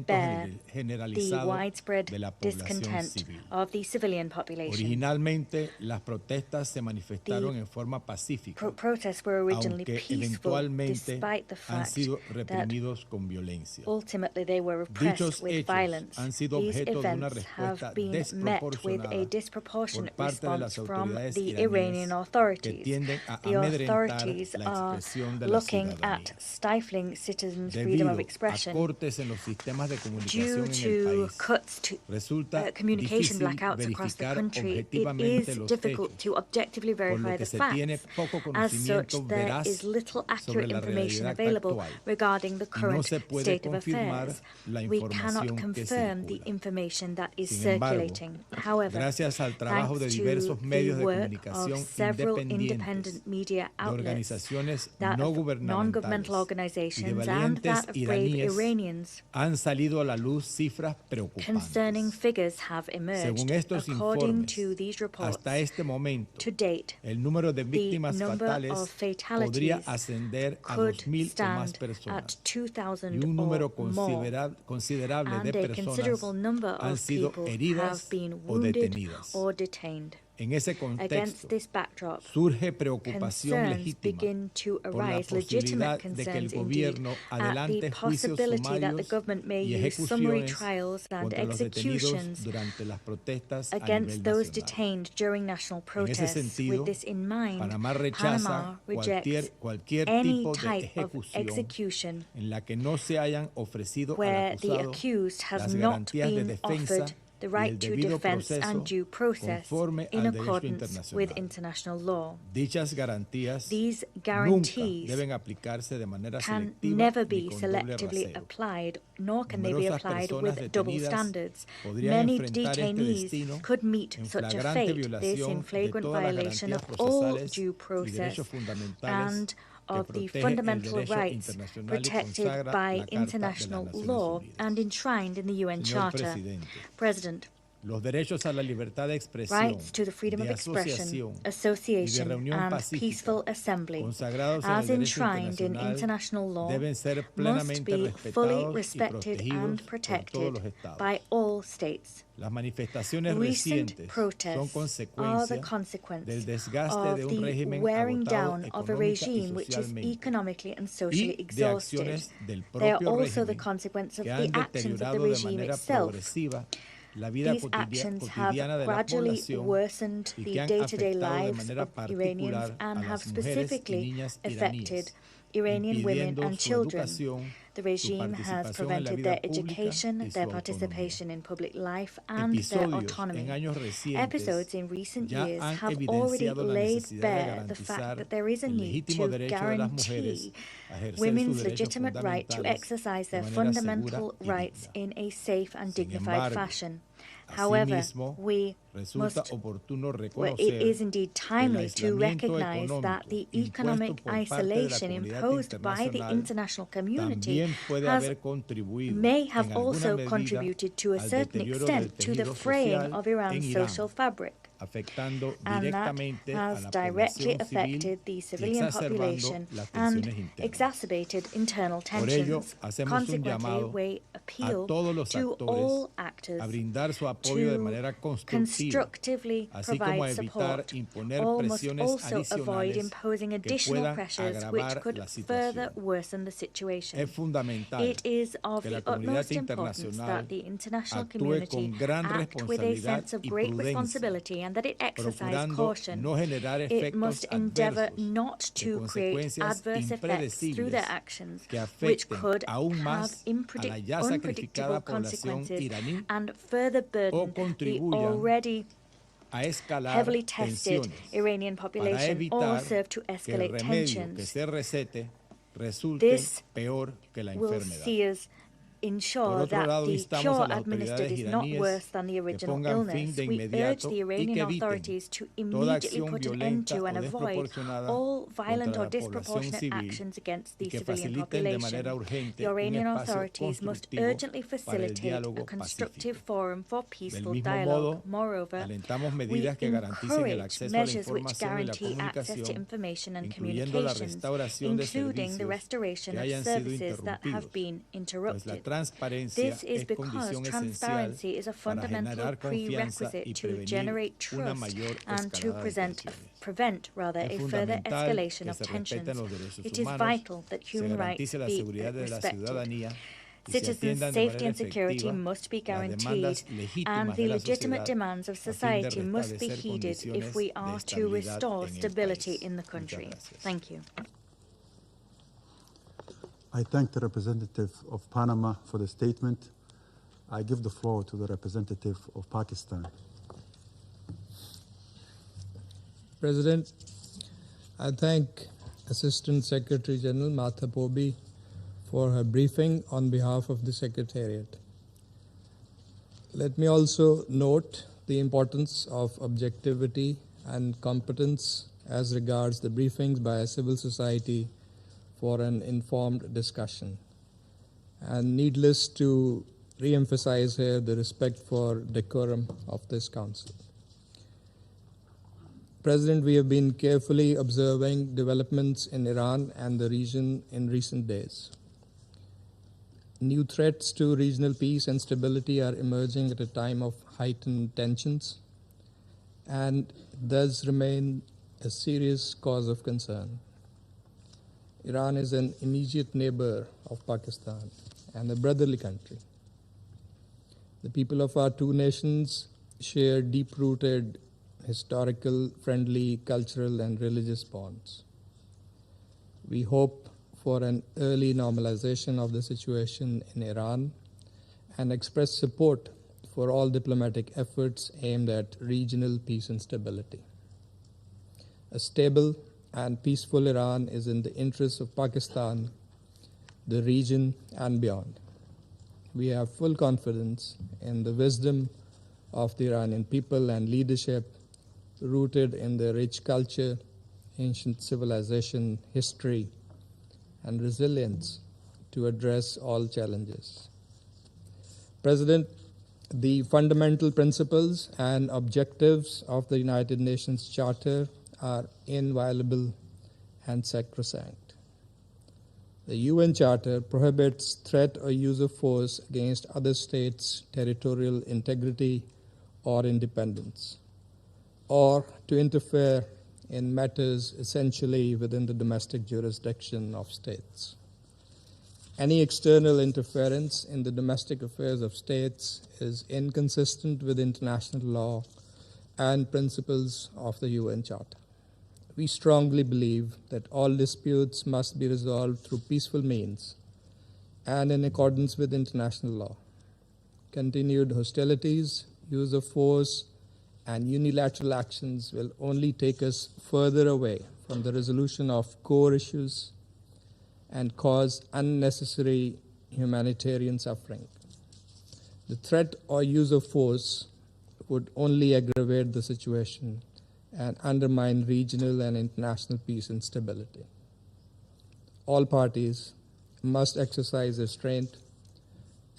descontento bare the generalizado widespread de la población discontent civil. of the civilian population. Originalmente, las protestas se manifestaron en forma pacífica, Protests were originally aunque peaceful, eventualmente despite the han fact sido that reprimidos con violencia. ultimately they were repressed Dichos with hechos violence. han sido These objeto de una events have respuesta been met with a desproporcionada disproportionate por parte de las response from autoridades the iraníes Iranian que authorities. tienden a The amedrentar authorities la are expresión de la looking ciudadanía. at stifling citizens' freedom of Debido a expression cortes Due to cuts to communication blackouts across the country, it is difficult to objectively verify the facts. As such, there is little accurate information available regarding the current state of affairs. We cannot confirm the information that is circulating. However, thanks to the work of several independent media outlets, that of non-governmental organizations and that of brave Iranians, concerning figures have emerged. According to these reports, to date, the number of fatalities could stand at 2,000 or more, and a considerable number of people have been wounded or detained. Against this backdrop, concerns begin to arise, legitimate concerns indeed, at the possibility that the government may use summary trials and executions against those detained during national protests. With this in mind, Panama rejects any type of execution where the accused has not been offered the right to defense and due process in accordance with international law. These guarantees can never be selectively applied, nor can they be applied with double standards. Many detainees could meet such a fate, this in flagrant violation of all due process and of the fundamental rights protected by international law and enshrined in the UN Charter. President, rights to the freedom of expression, association, and peaceful assembly, as enshrined in international law, must be fully respected and protected by all states. Recent protests are the consequence of the wearing down of a regime which is economically and socially exhausted. They are also the consequence of the actions of the regime itself. These actions have gradually worsened the day-to-day lives of Iranians and have specifically affected Iranian women and children. The regime has prevented their education, their participation in public life, and their autonomy. Episodes in recent years have already laid bare the fact that there is a need to guarantee women's legitimate right to exercise their fundamental rights in a safe and dignified fashion. However, it is indeed timely to recognize that the economic isolation imposed by the international community may have also contributed to a certain extent to the fraying of Iran's social fabric, and that has directly affected the civilian population and exacerbated internal tensions. Consequently, we appeal to all actors to constructively provide support. All must also avoid imposing additional pressures which could further worsen the situation. It is of the utmost importance that the international community act with a sense of great responsibility and that it exercise caution. It must endeavor not to create adverse effects through their actions, which could have unpredictable consequences and further burden the already heavily tested Iranian population or serve to escalate tensions. This will see us ensure that the cure administered is not worse than the original illness. We urge the Iranian authorities to immediately put an end to and avoid all violent or disproportionate actions against the civilian population. The Iranian authorities must urgently facilitate a constructive forum for peaceful dialogue. Moreover, we encourage measures which guarantee access to information and communications, including the restoration of services that have been interrupted. This is because transparency is a fundamental prerequisite to generate trust and to prevent a further escalation of tensions. It is vital that human rights be respected. Citizens' safety and security must be guaranteed, and the legitimate demands of society must be heeded if we are to restore stability in the country. Thank you. I thank the representative of Panama for the statement. I give the floor to the representative of Pakistan. President, I thank Assistant Secretary General Masih Batebi for her briefing on behalf of the Secretariat. Let me also note the importance of objectivity and competence as regards the briefings by civil society for an informed discussion. And needless to re-emphasize here the respect for decorum of this Council. President, we have been carefully observing developments in Iran and the region in recent days. New threats to regional peace and stability are emerging at a time of heightened tensions and thus remain a serious cause of concern. Iran is an immediate neighbor of Pakistan and a brotherly country. The people of our two nations share deep-rooted historical, friendly, cultural, and religious bonds. We hope for an early normalization of the situation in Iran and express support for all diplomatic efforts aimed at regional peace and stability. A stable and peaceful Iran is in the interests of Pakistan, the region, and beyond. We have full confidence in the wisdom of the Iranian people and leadership rooted in their rich culture, ancient civilization, history, and resilience to address all challenges. President, the fundamental principles and objectives of the United Nations Charter are inviolable and sacrosanct. The UN Charter prohibits threat or use of force against other states' territorial integrity or independence, or to interfere in matters essentially within the domestic jurisdiction of states. Any external interference in the domestic affairs of states is inconsistent with international law and principles of the UN Charter. We strongly believe that all disputes must be resolved through peaceful means and in accordance with international law. Continued hostilities, use of force, and unilateral actions will only take us further away from the resolution of core issues and cause unnecessary humanitarian suffering. The threat or use of force would only aggravate the situation and undermine regional and international peace and stability. All parties must exercise restraint,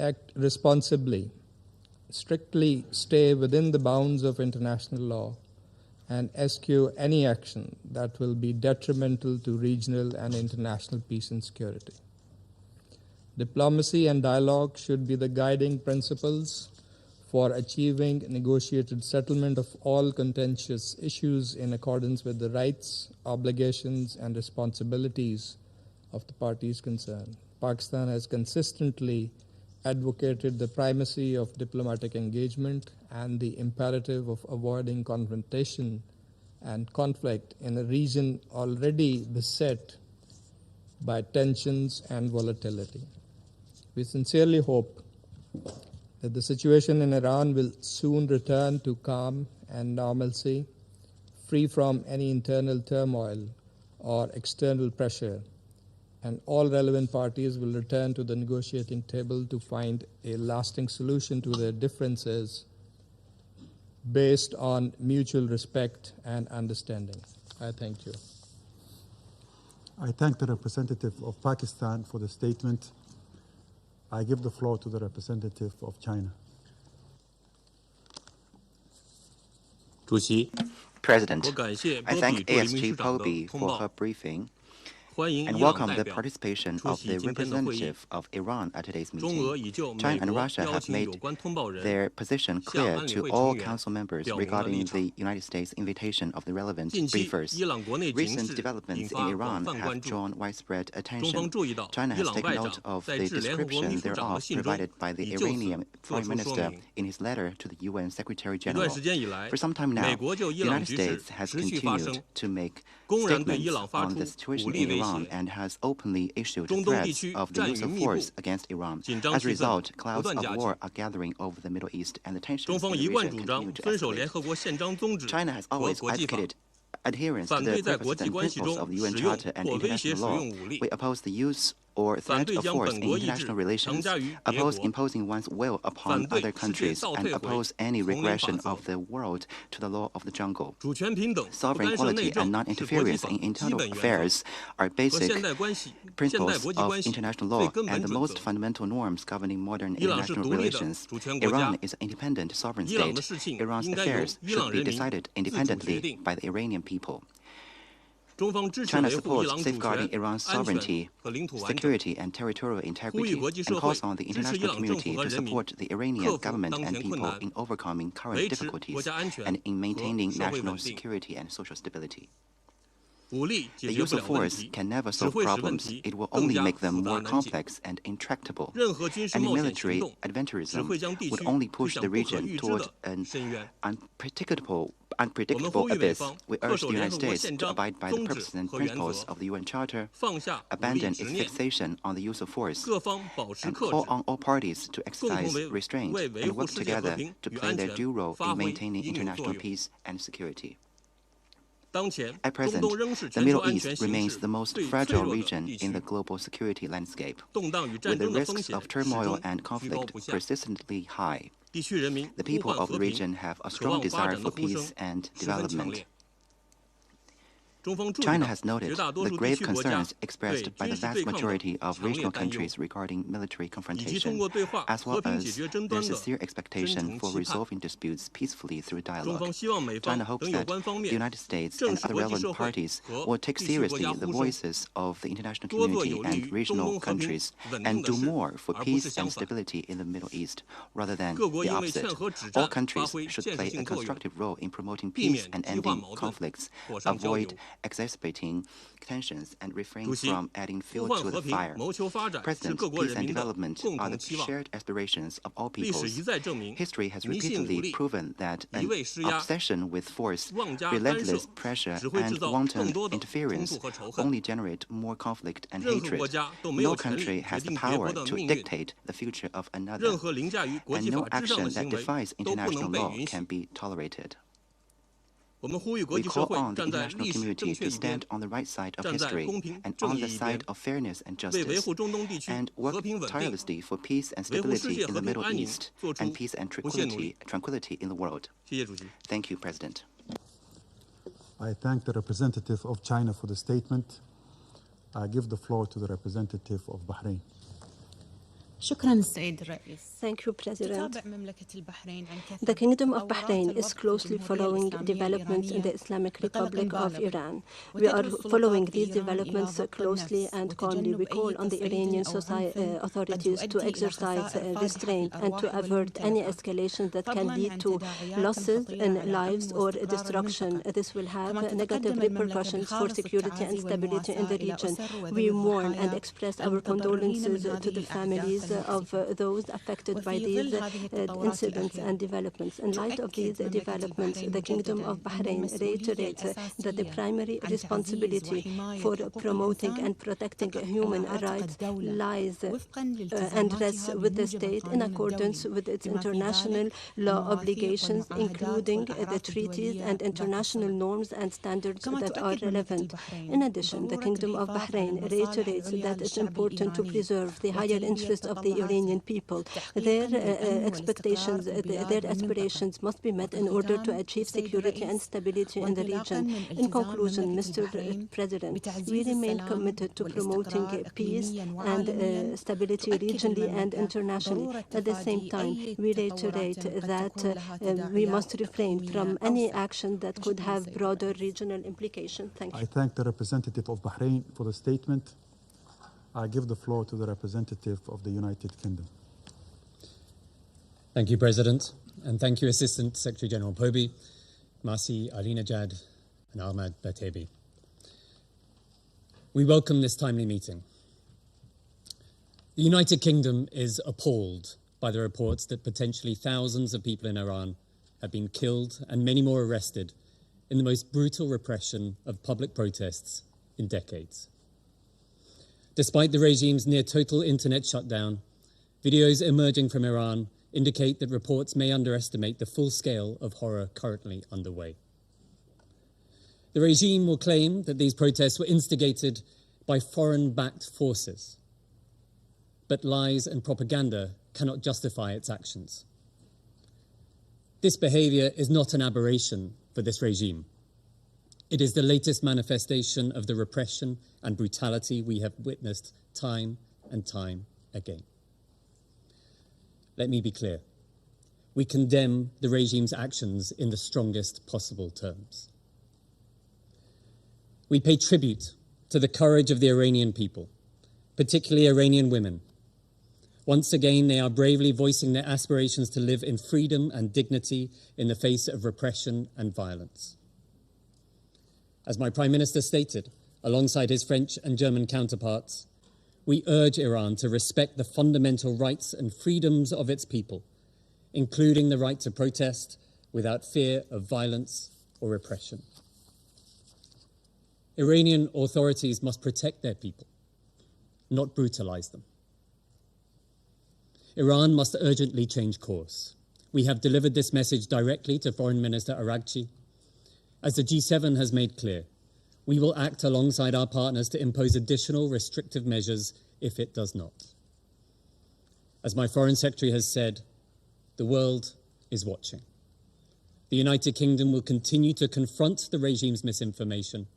act responsibly, strictly stay within the bounds of international law, and eschew any action that will be detrimental to regional and international peace and security. Diplomacy and dialogue should be the guiding principles for achieving negotiated settlement of all contentious issues in accordance with the rights, obligations, and responsibilities of the parties concerned. Pakistan has consistently advocated the primacy of diplomatic engagement and the imperative of avoiding confrontation and conflict in a region already beset by tensions and volatility. We sincerely hope that the situation in Iran will soon return to calm and normalcy, free from any internal turmoil or external pressure, and all relevant parties will return to the negotiating table to find a lasting solution to their differences based on mutual respect and understanding. I thank you. I thank the representative of Pakistan for the statement. I give the floor to the representative of China. President, I thank ASG Poby for her briefing and welcome the participation of the representative of Iran at today's meeting. China and Russia have made their position clear to all council members regarding the United States invitation of the relevant briefers. Recent developments in Iran have drawn widespread attention. China has taken note of the description thereof provided by the Iranian Foreign Minister in his letter to the UN Secretary General. For some time now, the United States has continued to make statements on the situation in Iran Iran and has openly issued threats of the use of force against Iran. As a result, clouds of war are gathering over the Middle East and the tensions in the region continue to escalate. China has always advocated adherence to the purposes and principles of the UN Charter and international law. We oppose the use or threat of force in international relations, oppose imposing one's will upon other countries, and oppose any regression of the world to the law of the jungle. Sovereign equality and non-interference in internal affairs are basic principles of international law and the most fundamental norms governing modern international relations. Iran is an independent sovereign state. Iran's affairs should be decided independently by the Iranian people. China supports safeguarding Iran's sovereignty, security, and territorial integrity, and calls on the international community to support the Iranian government and people in overcoming current difficulties and in maintaining national security and social stability. The use of force can never solve problems. It will only make them more complex and intractable. Any military adventurism would only push the region toward an unpredictable abyss. We urge the United States to abide by the purposes and principles of the UN Charter, abandon its fixation on the use of force, and call on all parties to exercise restraint and work together to play their due role in maintaining international peace and security. At present, the Middle East remains the most fragile region in the global security landscape, with the risks of turmoil and conflict persistently high. The people of the region have a strong desire for peace and development. China has noted the grave concerns expressed by the vast majority of regional countries regarding military confrontation, as well as their sincere expectation for resolving disputes peacefully through dialogue. China hopes that the United States and other relevant parties will take seriously the voices of the international community and regional countries and do more for peace and stability in the Middle East, rather than the opposite. All countries should play a constructive role in promoting peace and ending conflicts, avoid exacerbating tensions, and refrain from adding fuel to the fire. President, peace and development are the shared aspirations of all peoples. History has repeatedly proven that an obsession with force, relentless pressure, and wanton interference only generate more conflict and hatred. No country has the power to dictate the future of another, and no action that defies international law can be tolerated. We call on the international community to stand on the right side of history and on the side of fairness and justice, and work tirelessly for peace and stability in the Middle East and peace and tranquility in the world. Thank you, President. I thank the representative of China for the statement. I give the floor to the representative of Bahrain. Thank you, President. The Kingdom of Bahrain is closely following developments in the Islamic Republic of Iran. We are following these developments closely and calmly. We call on the Iranian authorities to exercise restraint and to avert any escalation that can lead to losses in lives or destruction. This will have negative repercussions for security and stability in the region. We mourn and express our condolences to the families of those affected by these incidents and developments. In light of these developments, the Kingdom of Bahrain reiterates that the primary responsibility for promoting and protecting human rights lies and rests with the state in accordance with its international law obligations, including the treaties and international norms and standards that are relevant. In addition, the Kingdom of Bahrain reiterates that it's important to preserve the higher interests of the Iranian people. Their expectations, their aspirations must be met in order to achieve security and stability in the region. In conclusion, Mr. President, we remain committed to promoting peace and stability regionally and internationally. At the same time, we reiterate that we must refrain from any action that could have broader regional implications. Thank you. I thank the representative of Bahrain for the statement. I give the floor to the representative of the United Kingdom. Thank you, President, and thank you, Assistant Secretary General Batebi, Masih Alinejad, and Ahmed Batebi. We welcome this timely meeting. The United Kingdom is appalled by the reports that potentially thousands of people in Iran have been killed and many more arrested in the most brutal repression of public protests in decades. Despite the regime's near-total internet shutdown, videos emerging from Iran indicate that reports may underestimate the full scale of horror currently underway. The regime will claim that these protests were instigated by foreign-backed forces, but lies and propaganda cannot justify its actions. This behavior is not an aberration for this regime. It is the latest manifestation of the repression and brutality we have witnessed time and time again. Let me be clear. We condemn the regime's actions in the strongest possible terms. We pay tribute to the courage of the Iranian people, particularly Iranian women. Once again, they are bravely voicing their aspirations to live in freedom and dignity in the face of repression and violence. As my Prime Minister stated, alongside his French and German counterparts, we urge Iran to respect the fundamental rights and freedoms of its people, including the right to protest without fear of violence or repression. Iranian authorities must protect their people, not brutalize them. Iran must urgently change course. We have delivered this message directly to Foreign Minister Araghchi. As the G7 has made clear, we will act alongside our partners to impose additional restrictive measures if it does not. As my Foreign Secretary has said, the world is watching. The United Kingdom will continue to confront the regime's misinformation,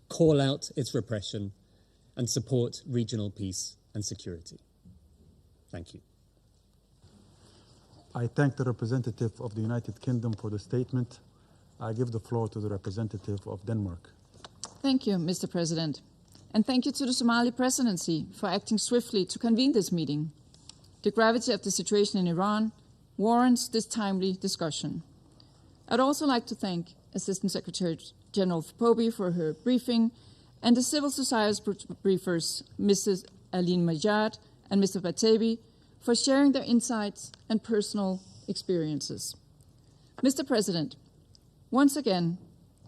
call out its repression, and support regional peace and security. Thank you. I thank the representative of the United Kingdom for the statement. I give the floor to the representative of Denmark. Thank you, Mr. President. And thank you to the Somali presidency for acting swiftly to convene this meeting. The gravity of the situation in Iran warrants this timely discussion. I'd also like to thank Assistant Secretary General Batebi for her briefing and the civil society briefers, Mrs. Alinejad and Mr. Batebi, for sharing their insights and personal experiences. Mr. President, once again,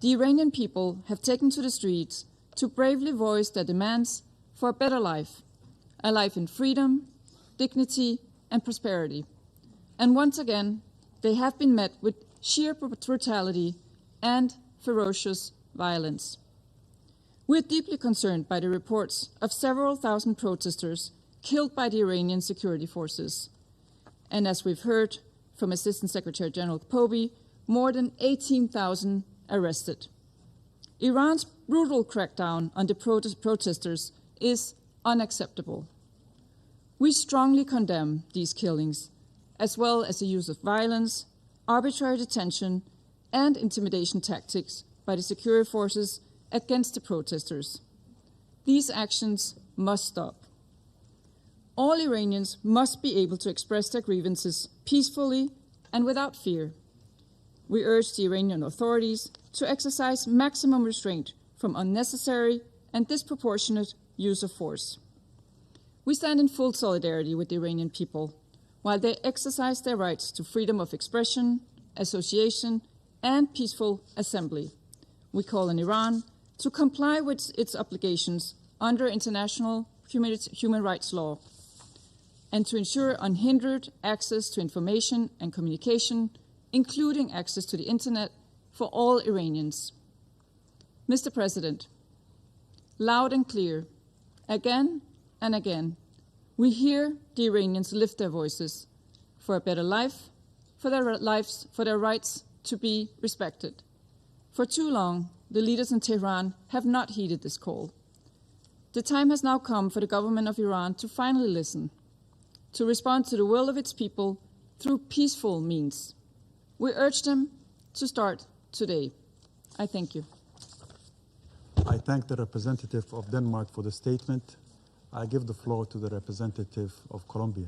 the Iranian people have taken to the streets to bravely voice their demands for a better life, a life in freedom, dignity, and prosperity. And once again, they have been met with sheer brutality and ferocious violence. We're deeply concerned by the reports of several thousand protesters killed by the Iranian security forces. And as we've heard from Assistant Secretary General Batebi, more than 18,000 arrested. Iran's brutal crackdown on the protesters is unacceptable. We strongly condemn these killings, as well as the use of violence, arbitrary detention, and intimidation tactics by the security forces against the protesters. These actions must stop. All Iranians must be able to express their grievances peacefully and without fear. We urge the Iranian authorities to exercise maximum restraint from unnecessary and disproportionate use of force. We stand in full solidarity with the Iranian people while they exercise their rights to freedom of expression, association, and peaceful assembly. We call on Iran to comply with its obligations under international human rights law and to ensure unhindered access to information and communication, including access to the internet, for all Iranians. Mr. President, loud and clear, again and again, we hear the Iranians lift their voices for a better life, for their lives, for their rights to be respected. For too long, the leaders in Tehran have not heeded this call. The time has now come for the government of Iran to finally listen, to respond to the will of its people through peaceful means. We urge them to start today. I thank you. I thank the representative of Denmark for the statement. I give the floor to the representative of Colombia.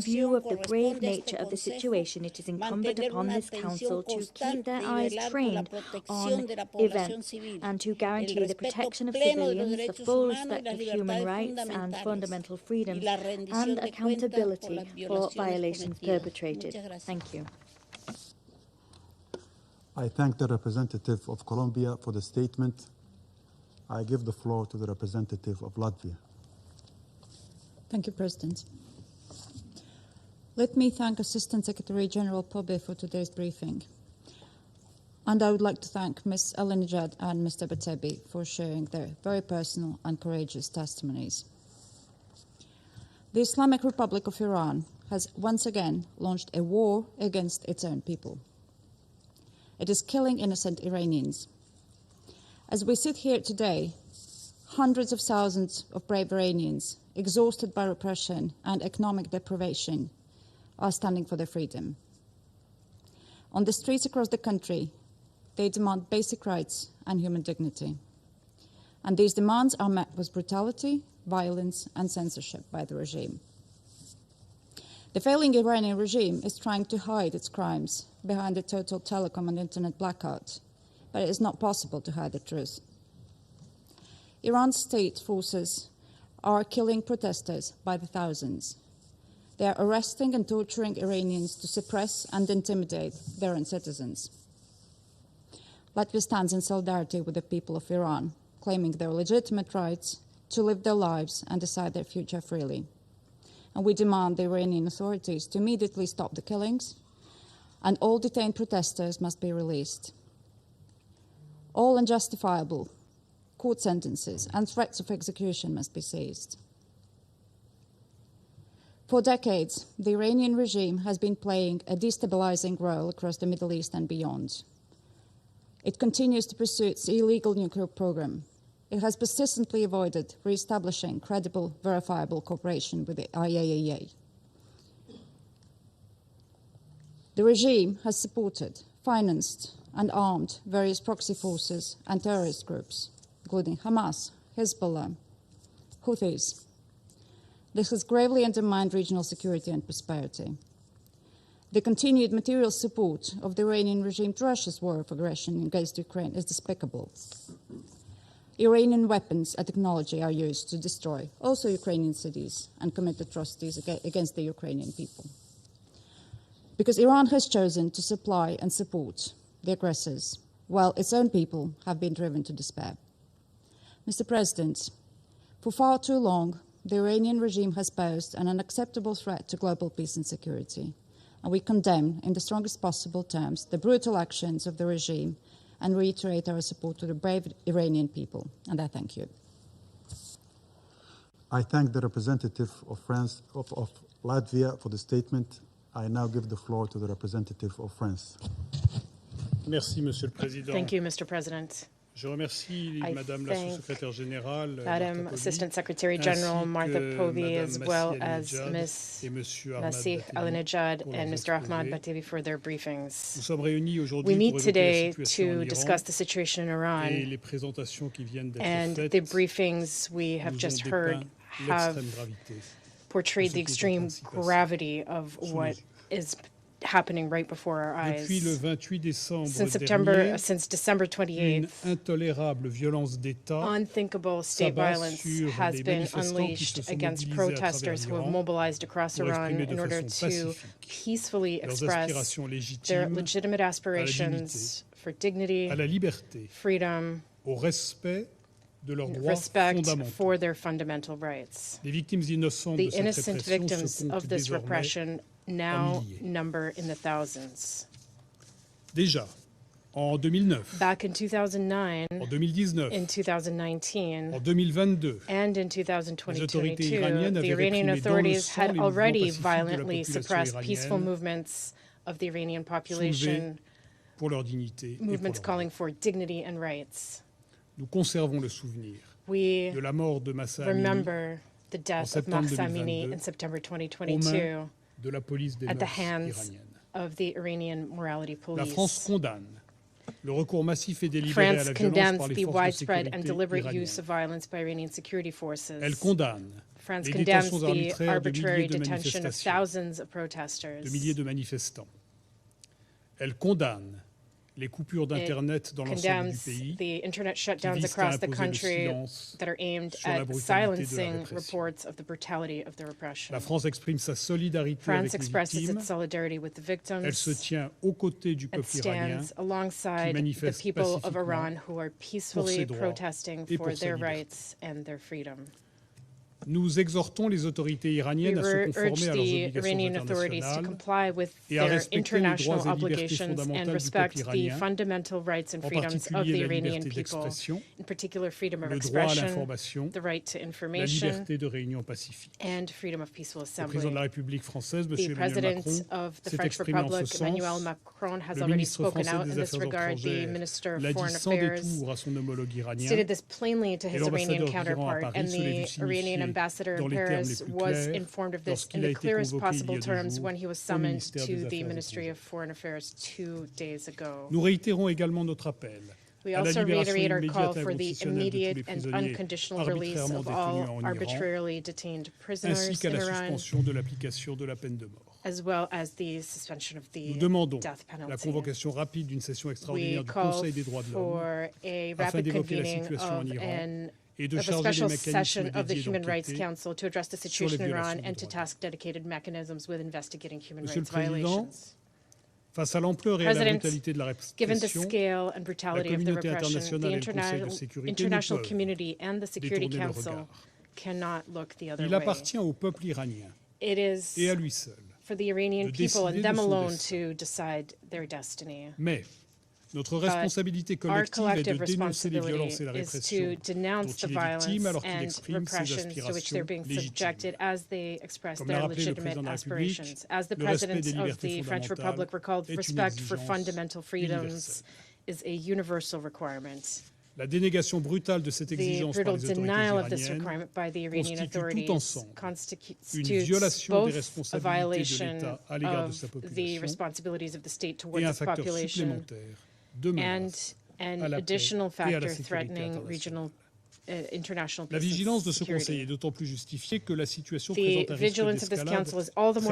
view of the grave nature of the situation, it is incumbent upon this Council to keep their eyes trained on events and to guarantee the protection of civilians, the full respect of human rights and fundamental freedoms, and accountability for violations perpetrated. Thank you. I thank the representative of Colombia for the statement. I give the floor to the representative of Latvia. Thank you, President. Let me thank Assistant Secretary General Pobe for today's briefing. And I would like to thank Ms. Alinejad and Mr. Batebi for sharing their very personal and courageous testimonies. The Islamic Republic of Iran has once again launched a war against its own people. It is killing innocent Iranians. As we sit here today, hundreds of thousands of brave Iranians, exhausted by repression and economic deprivation, are standing for their freedom. On the streets across the country, they demand basic rights and human dignity. And these demands are met with brutality, violence, and censorship by the regime. The failing Iranian regime is trying to hide its crimes behind a total telecom and internet blackout, but it is not possible to hide the truth. Iran's state forces are killing protesters by the thousands. They are arresting and torturing Iranians to suppress and intimidate their own citizens. Latvia stands in solidarity with the people of Iran, claiming their legitimate rights to live their lives and decide their future freely. And we demand the Iranian authorities to immediately stop the killings, and all detained protesters must be released. All unjustifiable court sentences and threats of execution must be seized. For decades, the Iranian regime has been playing a destabilizing role across the Middle East and beyond. It continues to pursue its illegal nuclear program. It has persistently avoided re-establishing credible, verifiable cooperation with the IAEA. The regime has supported, financed, and armed various proxy forces and terrorist groups, including Hamas, Hezbollah, Houthis. This has gravely undermined regional security and prosperity. The continued material support of the Iranian regime to Russia's war of aggression against Ukraine is despicable. Iranian weapons and technology are used to destroy also Ukrainian cities and commit atrocities against the Ukrainian people. Because Iran has chosen to supply and support the aggressors, while its own people have been driven to despair. Mr. President, for far too long, the Iranian regime has posed an unacceptable threat to global peace and security, and we condemn in the strongest possible terms the brutal actions of the regime and reiterate our support to the brave Iranian people. And I thank you. I thank the representative of Latvia for the statement. I now give the floor to the representative of France. Merci, Monsieur le Président. Thank you, Mr. President. Je remercie Madame la Sous-Secrétaire Générale, Madam Assistant Secretary General Martha Pobe, as well as Ms. Masih Alinejad and Mr. Ahmed Batebi for their briefings. We meet today to discuss the situation in Iran, and the briefings we have just heard have portrayed the extreme gravity of what is happening right before our eyes. Since December 28th, unthinkable state violence has been unleashed against protesters who have mobilized across Iran in order to peacefully express their legitimate aspirations for dignity, freedom, respect for their fundamental rights. The innocent victims of this repression now number in the thousands. Back in 2009, in 2019, and in 2022, the Iranian authorities had already violently suppressed peaceful movements of the Iranian population, movements calling for dignity and rights. We remember the death of Mahsa Amini in September 2022 at the hands of the Iranian morality police. France condemns the widespread and deliberate use of violence by Iranian security forces. France condemns the arbitrary detention of thousands of protesters. It condemns the internet shutdowns across the country that are aimed at silencing reports of the brutality of the repression. France expresses its solidarity with the victims and stands alongside the people of Iran who are peacefully protesting for their rights and their freedom. Nous exhortons les autorités iraniennes à se conformer à leurs obligations internationales et à respecter les droits et libertés fondamentales du peuple iranien, en particulier la liberté d'expression, le droit à l'information, la liberté de réunion pacifique. Le président de la République française, M. Emmanuel Macron, s'est exprimé en ce sens. Le ministre français des Affaires étrangères l'a dit sans détour à son homologue iranien, et l'ambassadeur d'Iran à Paris se l'est vu signifier dans les termes les plus clairs lorsqu'il a été convoqué il y a 2 jours au ministère des Affaires étrangères. Nous réitérons également notre appel à la libération immédiate et inconditionnelle de tous les prisonniers arbitrairement détenus en Iran, ainsi qu'à la suspension de l'application de la peine de mort. Nous demandons la convocation rapide d'une session extraordinaire du Conseil des droits de l'homme afin d'évoquer la situation en Iran et de charger les mécanismes dédiés d'enquêter sur les violations des droits de l'homme. Monsieur le Président, face à l'ampleur et à la brutalité de la répression, la communauté internationale et le Conseil de sécurité ne peuvent détourner le regard. Il appartient au peuple iranien et à lui seul de décider de son destin. Mais notre responsabilité collective est de dénoncer les violences et la répression dont il est victime alors qu'il exprime ses aspirations légitimes. Comme l'a rappelé le président de la République, le respect des libertés fondamentales est une exigence universelle. La dénégation brutale de cette exigence par les autorités iraniennes constitue tout ensemble une violation des responsabilités de l'État à l'égard de sa population et un facteur supplémentaire de menace à la paix et à la sécurité internationale. La vigilance de ce Conseil est d'autant plus justifiée que la situation présente un risque d'escalade très préoccupant.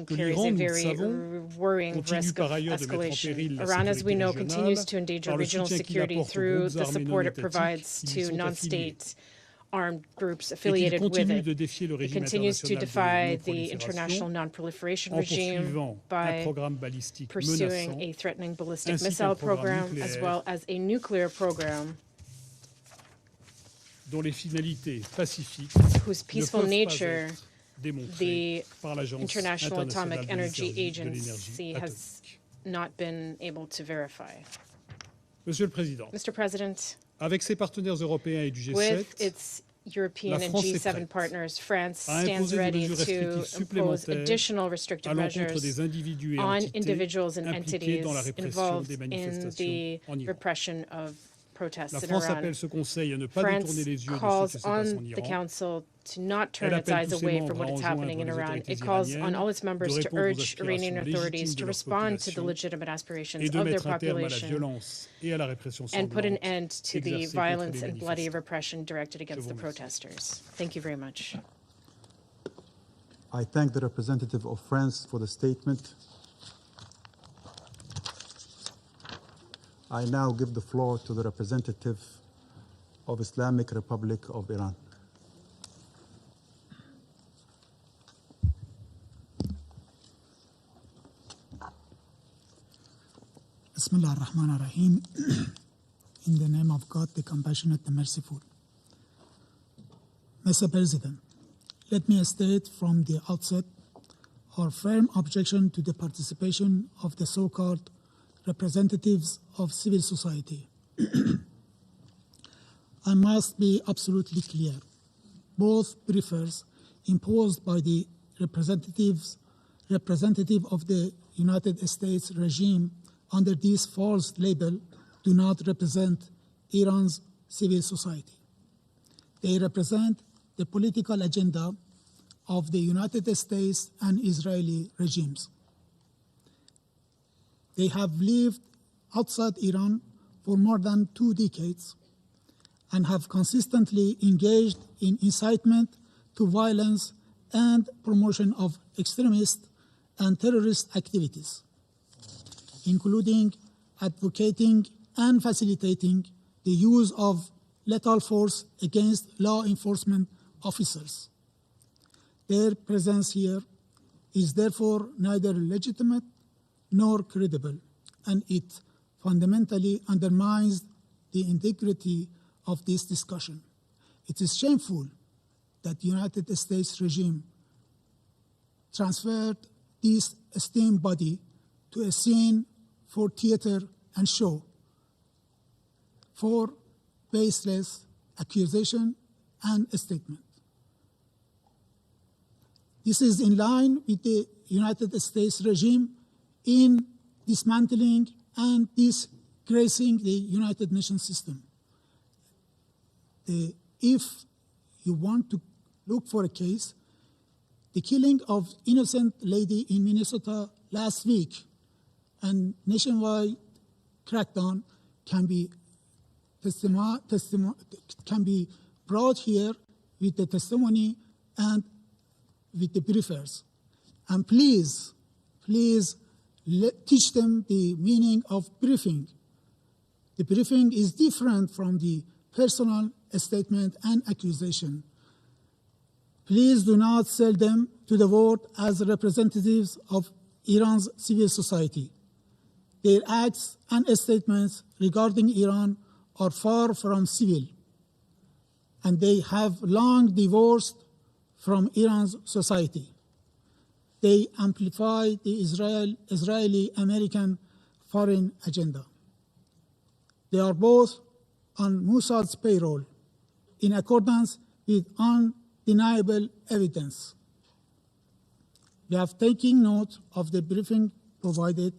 Que l'Iran, nous le savons, continue par ailleurs de mettre en péril la sécurité régionale par le soutien qu'il apporte aux groupes armés non étatiques qui lui sont affiliés. Armed groups Et qu'il affiliated with continue it. de défier le It régime continues to international defy de the international non-proliferation en regime poursuivant un by programme balistique pursuing menaçant, a threatening ballistic ainsi qu'un missile programme program, as nucléaire well as a nuclear program dont les finalités pacifiques whose ne peaceful peuvent pas nature être démontrées the par l'Agence International internationale Atomic de Energy l'énergie Agency has atomique. not been able to verify. Monsieur le Président, Mr. President, avec ses partenaires européens et du G7, with its European la and France est G7 prête partners, France à stands imposer des ready mesures to restrictives impose supplémentaires additional restrictive à l'encontre measures des individus et on entités individuals and impliqués entities dans la répression involved des in manifestations the en Iran. repression of protests La in France Iran. appelle ce Conseil à ne pas France détourner les yeux de ce calls qui se passe en on the Iran. Council to not turn Elle its appelle eyes tous ses away membres from what à is happening in enjoindre les Iran. autorités It calls on iraniennes all its members de to répondre aux urge Iranian aspirations authorities légitimes to de leur respond to the population legitimate aspirations et de of their mettre un terme à la population violence et à la répression and put an sanglante end to the exercée contre violence les and bloody manifestants. repression directed Je against vous the remercie. protesters. Thank you very much. I thank the representative of France for the statement. I now give the floor to the representative of Islamic Republic of Iran. Bismillah ar-Rahman ar-Rahim. In the name of God, the Compassionate, the Merciful. Mr. President, let me state from the outset our firm objection to the participation of the so-called representatives of civil society. I must be absolutely clear. Both briefers imposed by the representative of the United States regime under this false label do not represent Iran's civil society. They represent the political agenda of the United States and Israeli regimes. They have lived outside Iran for more than 2 decades and have consistently engaged in incitement to violence and promotion of extremist and terrorist activities, including advocating and facilitating the use of lethal force against law enforcement officers. Their presence here is therefore neither legitimate nor credible, and it fundamentally undermines the integrity of this discussion. It is shameful that the United States regime transferred this esteemed body to a scene for theater and show, for baseless accusation and statement. This is in line with the United States regime in dismantling and disgracing the United Nations system. If you want to look for a case, the killing of innocent lady in Minnesota last week and nationwide crackdown can be brought here with the testimony and with the briefers. And please teach them the meaning of briefing. The briefing is different from the personal statement and accusation. Please do not sell them to the world as representatives of Iran's civil society. Their acts and statements regarding Iran are far from civil, and they have long divorced from Iran's society. They amplify the Israeli-American foreign agenda. They are both on Mossad's payroll in accordance with undeniable evidence. We have taken note of the briefing provided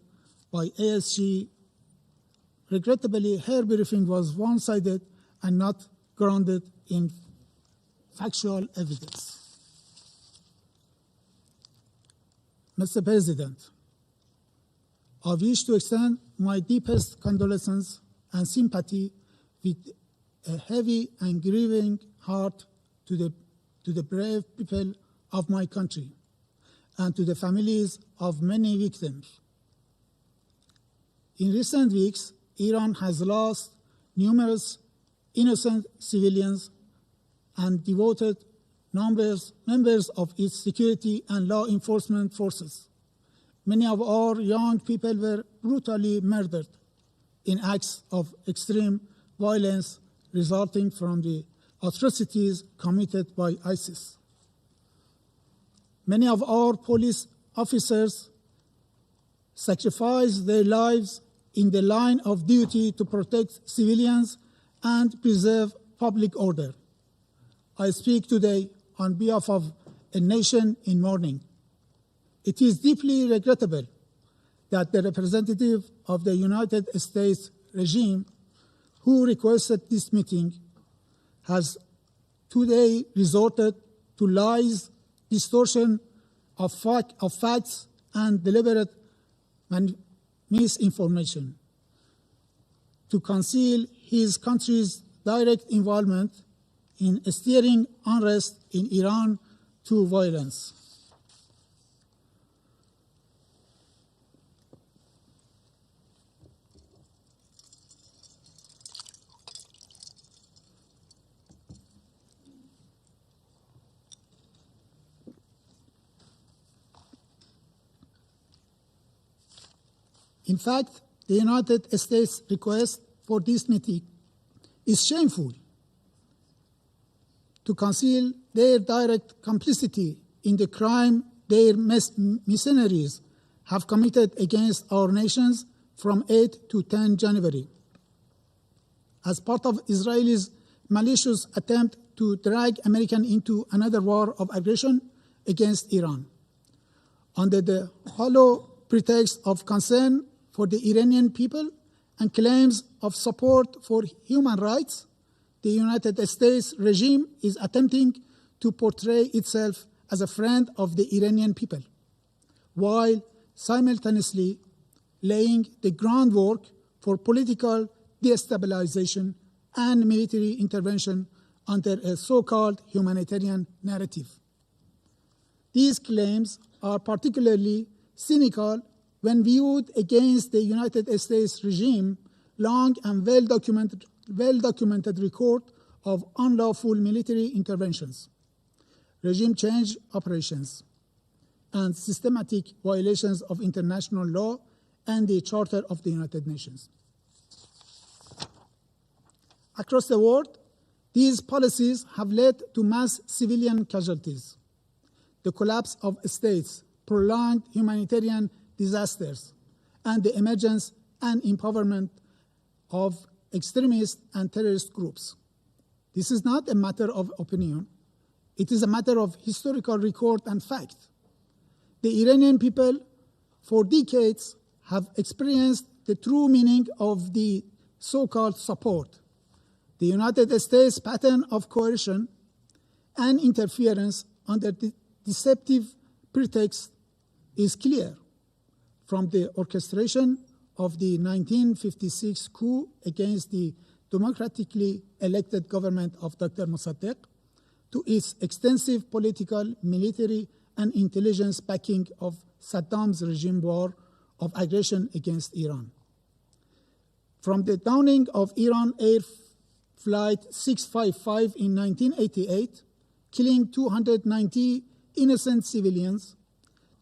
by ASG. Regrettably, her briefing was one-sided and not grounded in factual evidence. Mr. President, I wish to extend my deepest condolences and sympathy with a heavy and grieving heart to the brave people of my country and to the families of many victims. In recent weeks, Iran has lost numerous innocent civilians and devoted members of its security and law enforcement forces. Many of our young people were brutally murdered in acts of extreme violence resulting from the atrocities committed by ISIS. Many of our police officers sacrificed their lives in the line of duty to protect civilians and preserve public order. I speak today on behalf of a nation in mourning. It is deeply regrettable that the representative of the United States regime who requested this meeting has today resorted to lies, distortion of facts, and deliberate misinformation to conceal his country's direct involvement in steering unrest in Iran to violence. In fact, the United States request for this meeting is shameful. To conceal their direct complicity in the crime their mercenaries have committed against our nations from 8 to 10 January. As part of Israel's malicious attempt to drag Americans into another war of aggression against Iran. Under the hollow pretext of concern for the Iranian people and claims of support for human rights, the United States regime is attempting to portray itself as a friend of the Iranian people, while simultaneously laying the groundwork for political destabilization and military intervention under a so-called humanitarian narrative. These claims are particularly cynical when viewed against the United States regime long and well-documented record of unlawful military interventions, regime change operations, and systematic violations of international law and the Charter of the United Nations. Across the world, These policies have led to mass civilian casualties, the collapse of states, prolonged humanitarian disasters, and the emergence and empowerment of extremist and terrorist groups. This is not a matter of opinion. It is a matter of historical record and fact. The Iranian people, for decades, have experienced the true meaning of the so-called support. The United States pattern of coercion and interference under the deceptive pretext is clear, from the orchestration of the 1956 coup against the democratically elected government of Dr. Mossadegh to its extensive political, military, and intelligence backing of Saddam's regime war of aggression against Iran. From the downing of Iran Air Flight 655 in 1988, killing 290 innocent civilians,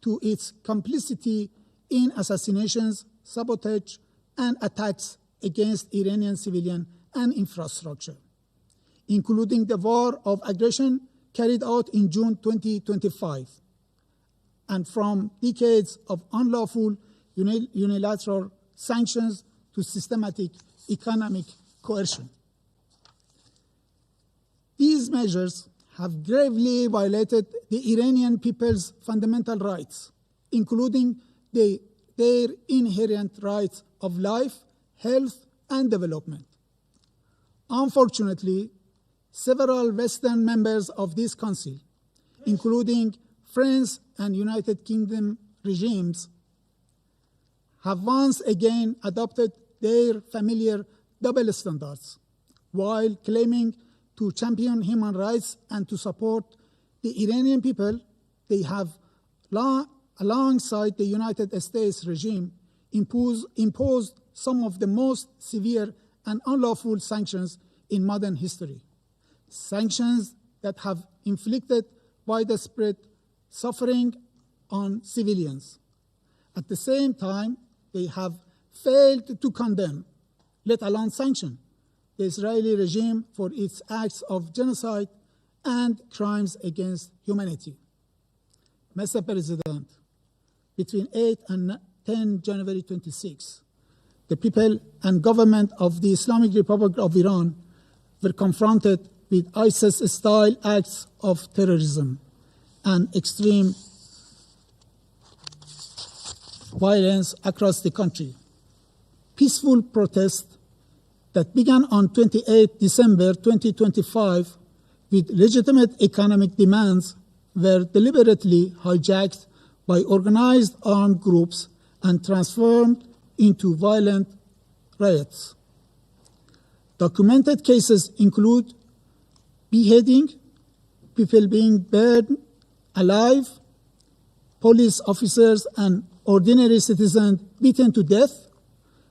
to its complicity in assassinations, sabotage, and attacks against Iranian civilian and infrastructure, including the war of aggression carried out in June 2025, and from decades of unlawful unilateral sanctions to systematic economic coercion. These measures have gravely violated the Iranian people's fundamental rights, including their inherent rights of life, health, and development. Unfortunately, several Western members of this Council, including France and United Kingdom regimes, have once again adopted their familiar double standards, while claiming to champion human rights and to support the Iranian people. They have, alongside the United States regime, imposed some of the most severe and unlawful sanctions in modern history. Sanctions that have inflicted widespread suffering on civilians. At the same time, they have failed to condemn, let alone sanction, the Israeli regime for its acts of genocide and crimes against humanity. Mr. President, between 8 and 10 January 26, the people and government of the Islamic Republic of Iran were confronted with ISIS-style acts of terrorism and extreme violence across the country. Peaceful protests that began on 28 December 2025 with legitimate economic demands were deliberately hijacked by organized armed groups and transformed into violent riots. Documented cases include beheading, people being burned alive, police officers and ordinary citizens beaten to death,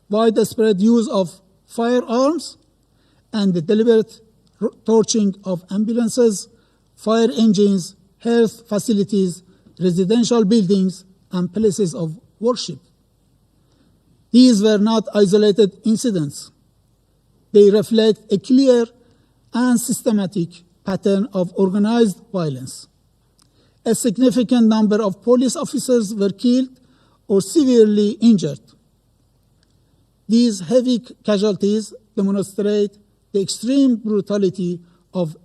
widespread use of firearms, and the deliberate torching of ambulances, fire engines, health facilities, residential buildings, and places of worship. These were not isolated incidents. They reflect a clear and systematic pattern of organized violence. A significant number of police officers were killed or severely injured. These heavy casualties demonstrate the extreme brutality of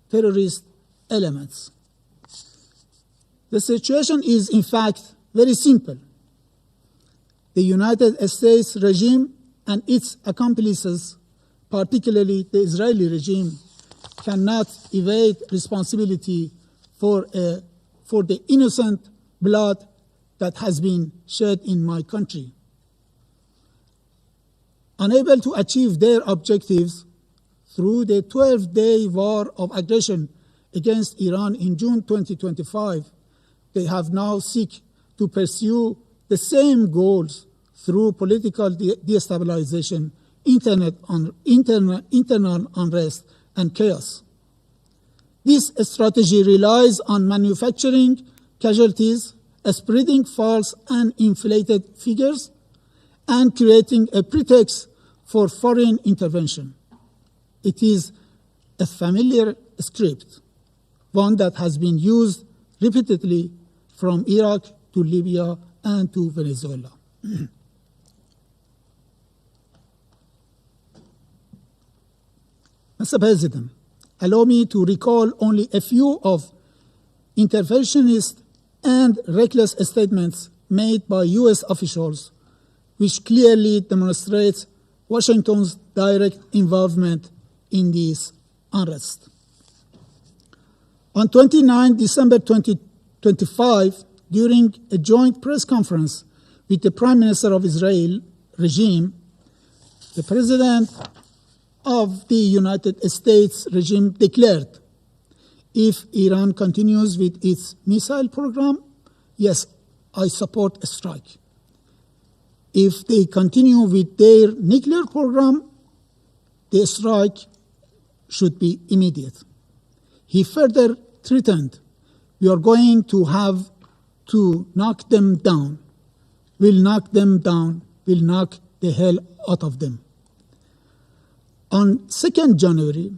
terrorist elements. The situation is, in fact, very simple. The United States regime and its accomplices, particularly the Israeli regime, cannot evade responsibility for the innocent blood that has been shed in my country. Unable to achieve their objectives through the 12-day war of aggression against Iran in June 2025, they have now sought to pursue the same goals through political destabilization, internal unrest, and chaos. This strategy relies on manufacturing casualties, spreading false and inflated figures, and creating a pretext for foreign intervention. It is a familiar script, one that has been used repeatedly from Iraq to Libya and to Venezuela. Mr. President, allow me to recall only a few of interventionist and reckless statements made by U.S. officials, which clearly demonstrates Washington's direct involvement in this unrest. On 29 December 2025, during a joint press conference with the Prime Minister of Israel regime, the President of the United States regime declared, if Iran continues with its missile program, yes, I support a strike. If they continue with their nuclear program, the strike should be immediate. He further threatened, we are going to have to knock them down. We'll knock them down. We'll knock the hell out of them. On 2nd January,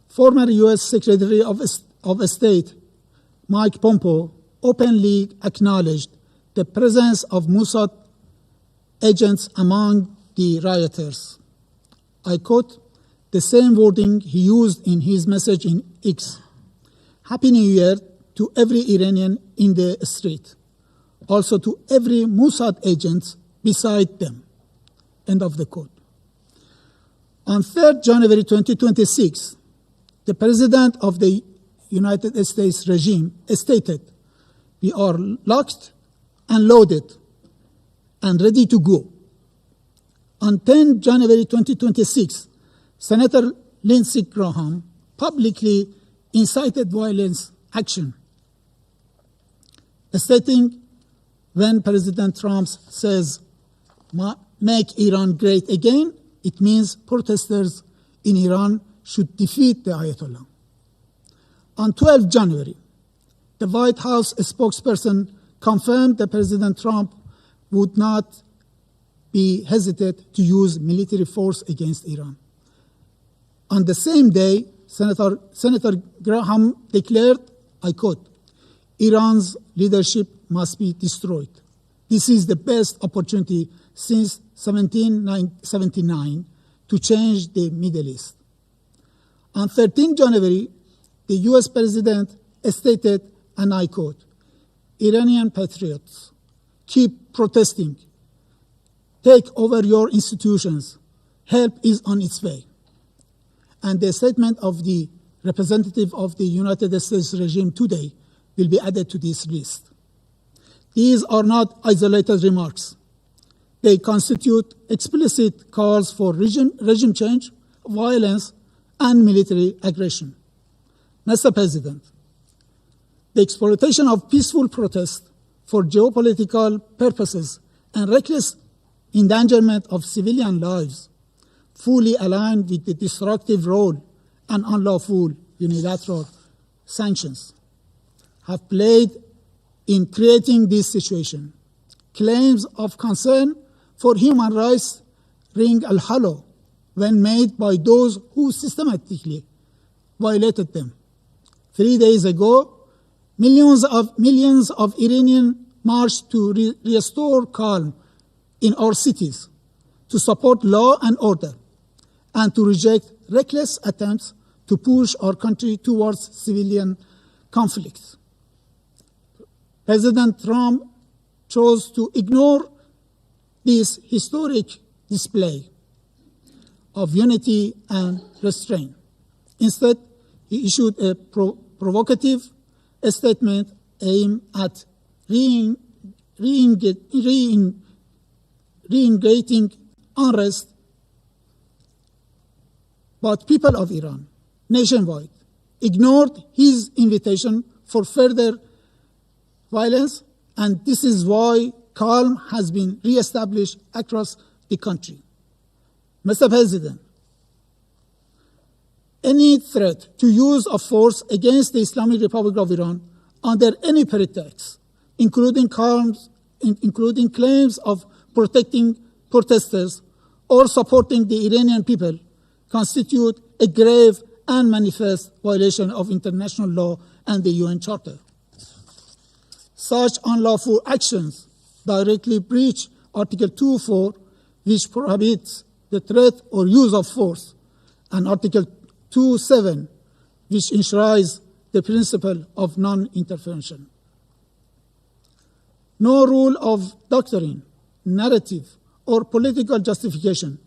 former U.S. Secretary of State Mike Pompeo openly acknowledged the presence of Mossad agents among the rioters. I quote the same wording he used in his message in X. Happy New Year to every Iranian in the street, also to every Mossad agent beside them. End of the quote. On 3rd January 2026, the President of the United States regime stated, we are locked and loaded and ready to go. On 10 January 2026, Senator Lindsey Graham publicly incited violence action, stating when President Trump says, make Iran great again, it means protesters in Iran should defeat the Ayatollah. On 12 January, the White House spokesperson confirmed that President Trump would not be hesitant to use military force against Iran. On the same day, Senator Graham declared, I quote, Iran's leadership must be destroyed. This is the best opportunity since 1779 to change the Middle East. On 13 January, the U.S. President stated, and I quote, Iranian patriots, keep protesting. Take over your institutions. Help is on its way. And the statement of the representative of the United States regime today will be added to this list. These are not isolated remarks. They constitute explicit calls for regime change, violence, and military aggression. Mr. President, the exploitation of peaceful protest for geopolitical purposes and reckless endangerment of civilian lives fully aligned with the destructive role and unlawful unilateral sanctions have played in creating this situation. Claims of concern for human rights ring hollow when made by those who systematically violated them. 3 days ago, millions of Iranians marched to restore calm in our cities, to support law and order, and to reject reckless attempts to push our country towards civilian conflicts. President Trump chose to ignore this historic display of unity and restraint. Instead, he issued a provocative statement aimed at reintegrating unrest. But people of Iran, nationwide, ignored his invitation for further violence, and this is why calm has been reestablished across the country. Mr. President, any threat to use of force against the Islamic Republic of Iran under any pretext, including claims of protecting protesters or supporting the Iranian people, constitute a grave and manifest violation of international law and the UN Charter. Such unlawful actions directly breach Article 2.4, which prohibits the threat or use of force, and Article 2.7, which enshrines the principle of non-intervention. No rule of doctrine, narrative, or political justification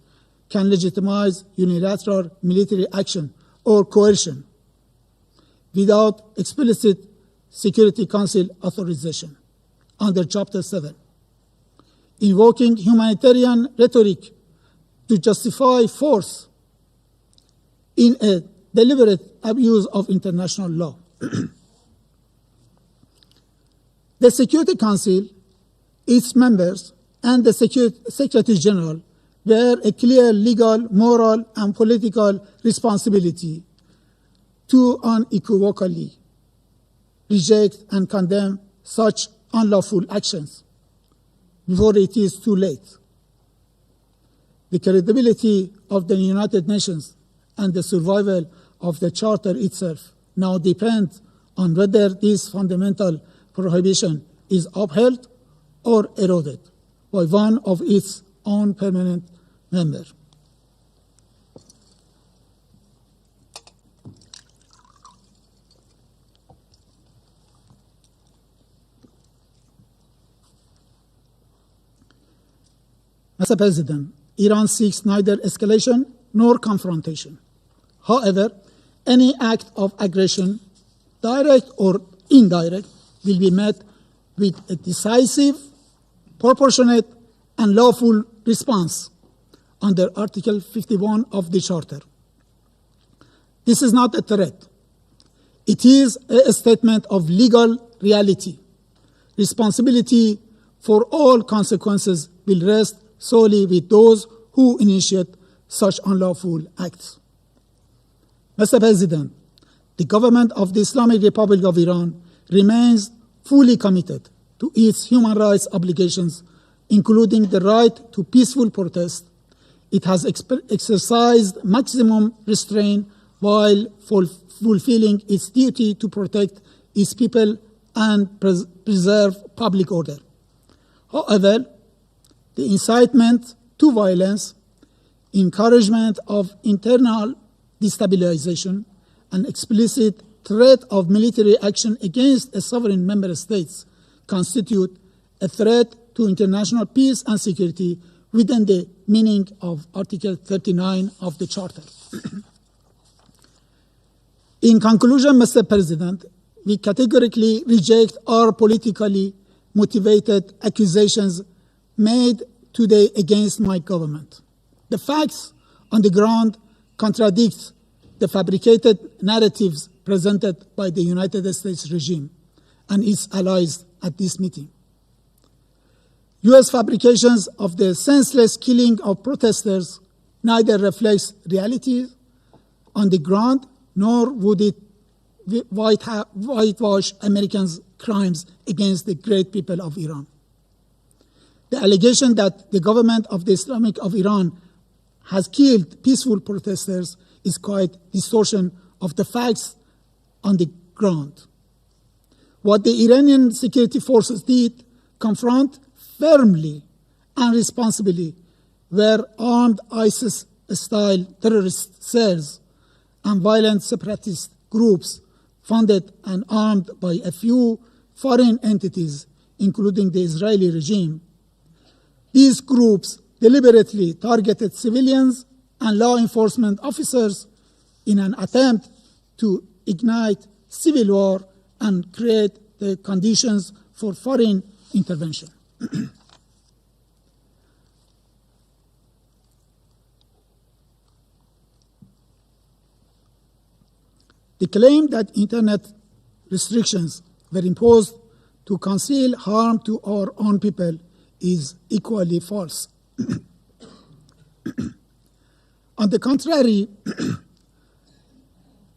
can legitimize unilateral military action or coercion without explicit Security Council authorization under Chapter 7. Invoking humanitarian rhetoric to justify force in a deliberate abuse of international law. The Security Council, its members, and the Secretary General bear a clear legal, moral, and political responsibility to unequivocally reject and condemn such unlawful actions before it is too late. The credibility of the United Nations and the survival of the Charter itself now depend on whether this fundamental prohibition is upheld or eroded by one of its own permanent members. Mr. President, Iran seeks neither escalation nor confrontation. However, any act of aggression, direct or indirect, will be met with a decisive, proportionate, and lawful response under Article 51 of the Charter. This is not a threat. It is a statement of legal reality. Responsibility for all consequences will rest solely with those who initiate such unlawful acts. Mr. President, the government of the Islamic Republic of Iran remains fully committed to its human rights obligations, including the right to peaceful protest. It has exercised maximum restraint while fulfilling its duty to protect its people and preserve public order. However, the incitement to violence, encouragement of internal destabilization, and explicit threat of military action against a sovereign member states constitute a threat to international peace and security within the meaning of Article 39 of the Charter. In conclusion, Mr. President, we categorically reject all politically motivated accusations made today against my government. The facts on the ground contradict the fabricated narratives presented by the United States regime and its allies at this meeting. U.S. fabrications of the senseless killing of protesters neither reflects reality on the ground nor would it whitewash Americans' crimes against the great people of Iran. The allegation that the government of the Islamic of Iran has killed peaceful protesters is quite distortion of the facts on the ground. What the Iranian security forces did confront firmly and responsibly were armed ISIS-style terrorist cells and violent separatist groups funded and armed by a few foreign entities, including the Israeli regime. These groups deliberately targeted civilians and law enforcement officers in an attempt to ignite civil war and create the conditions for foreign intervention. The claim that internet restrictions were imposed to conceal harm to our own people is equally false. On the contrary,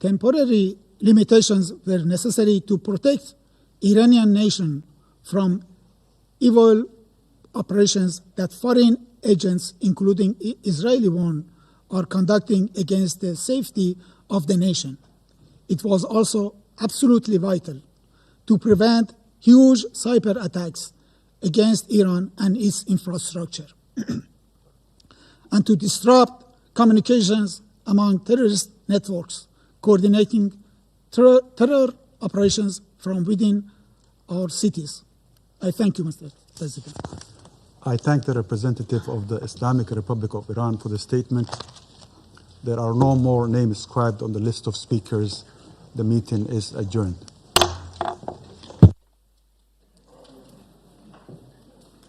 temporary limitations were necessary to protect Iranian nation from evil operations that foreign agents, including Israeli one, are conducting against the safety of the nation. It was also absolutely vital to prevent huge cyber attacks against Iran and its infrastructure, and to disrupt communications among terrorist networks, coordinating terror operations from within our cities. I thank you, Mr. President. I thank the representative of the Islamic Republic of Iran for the statement. There are no more names inscribed on the list of speakers. The meeting is adjourned.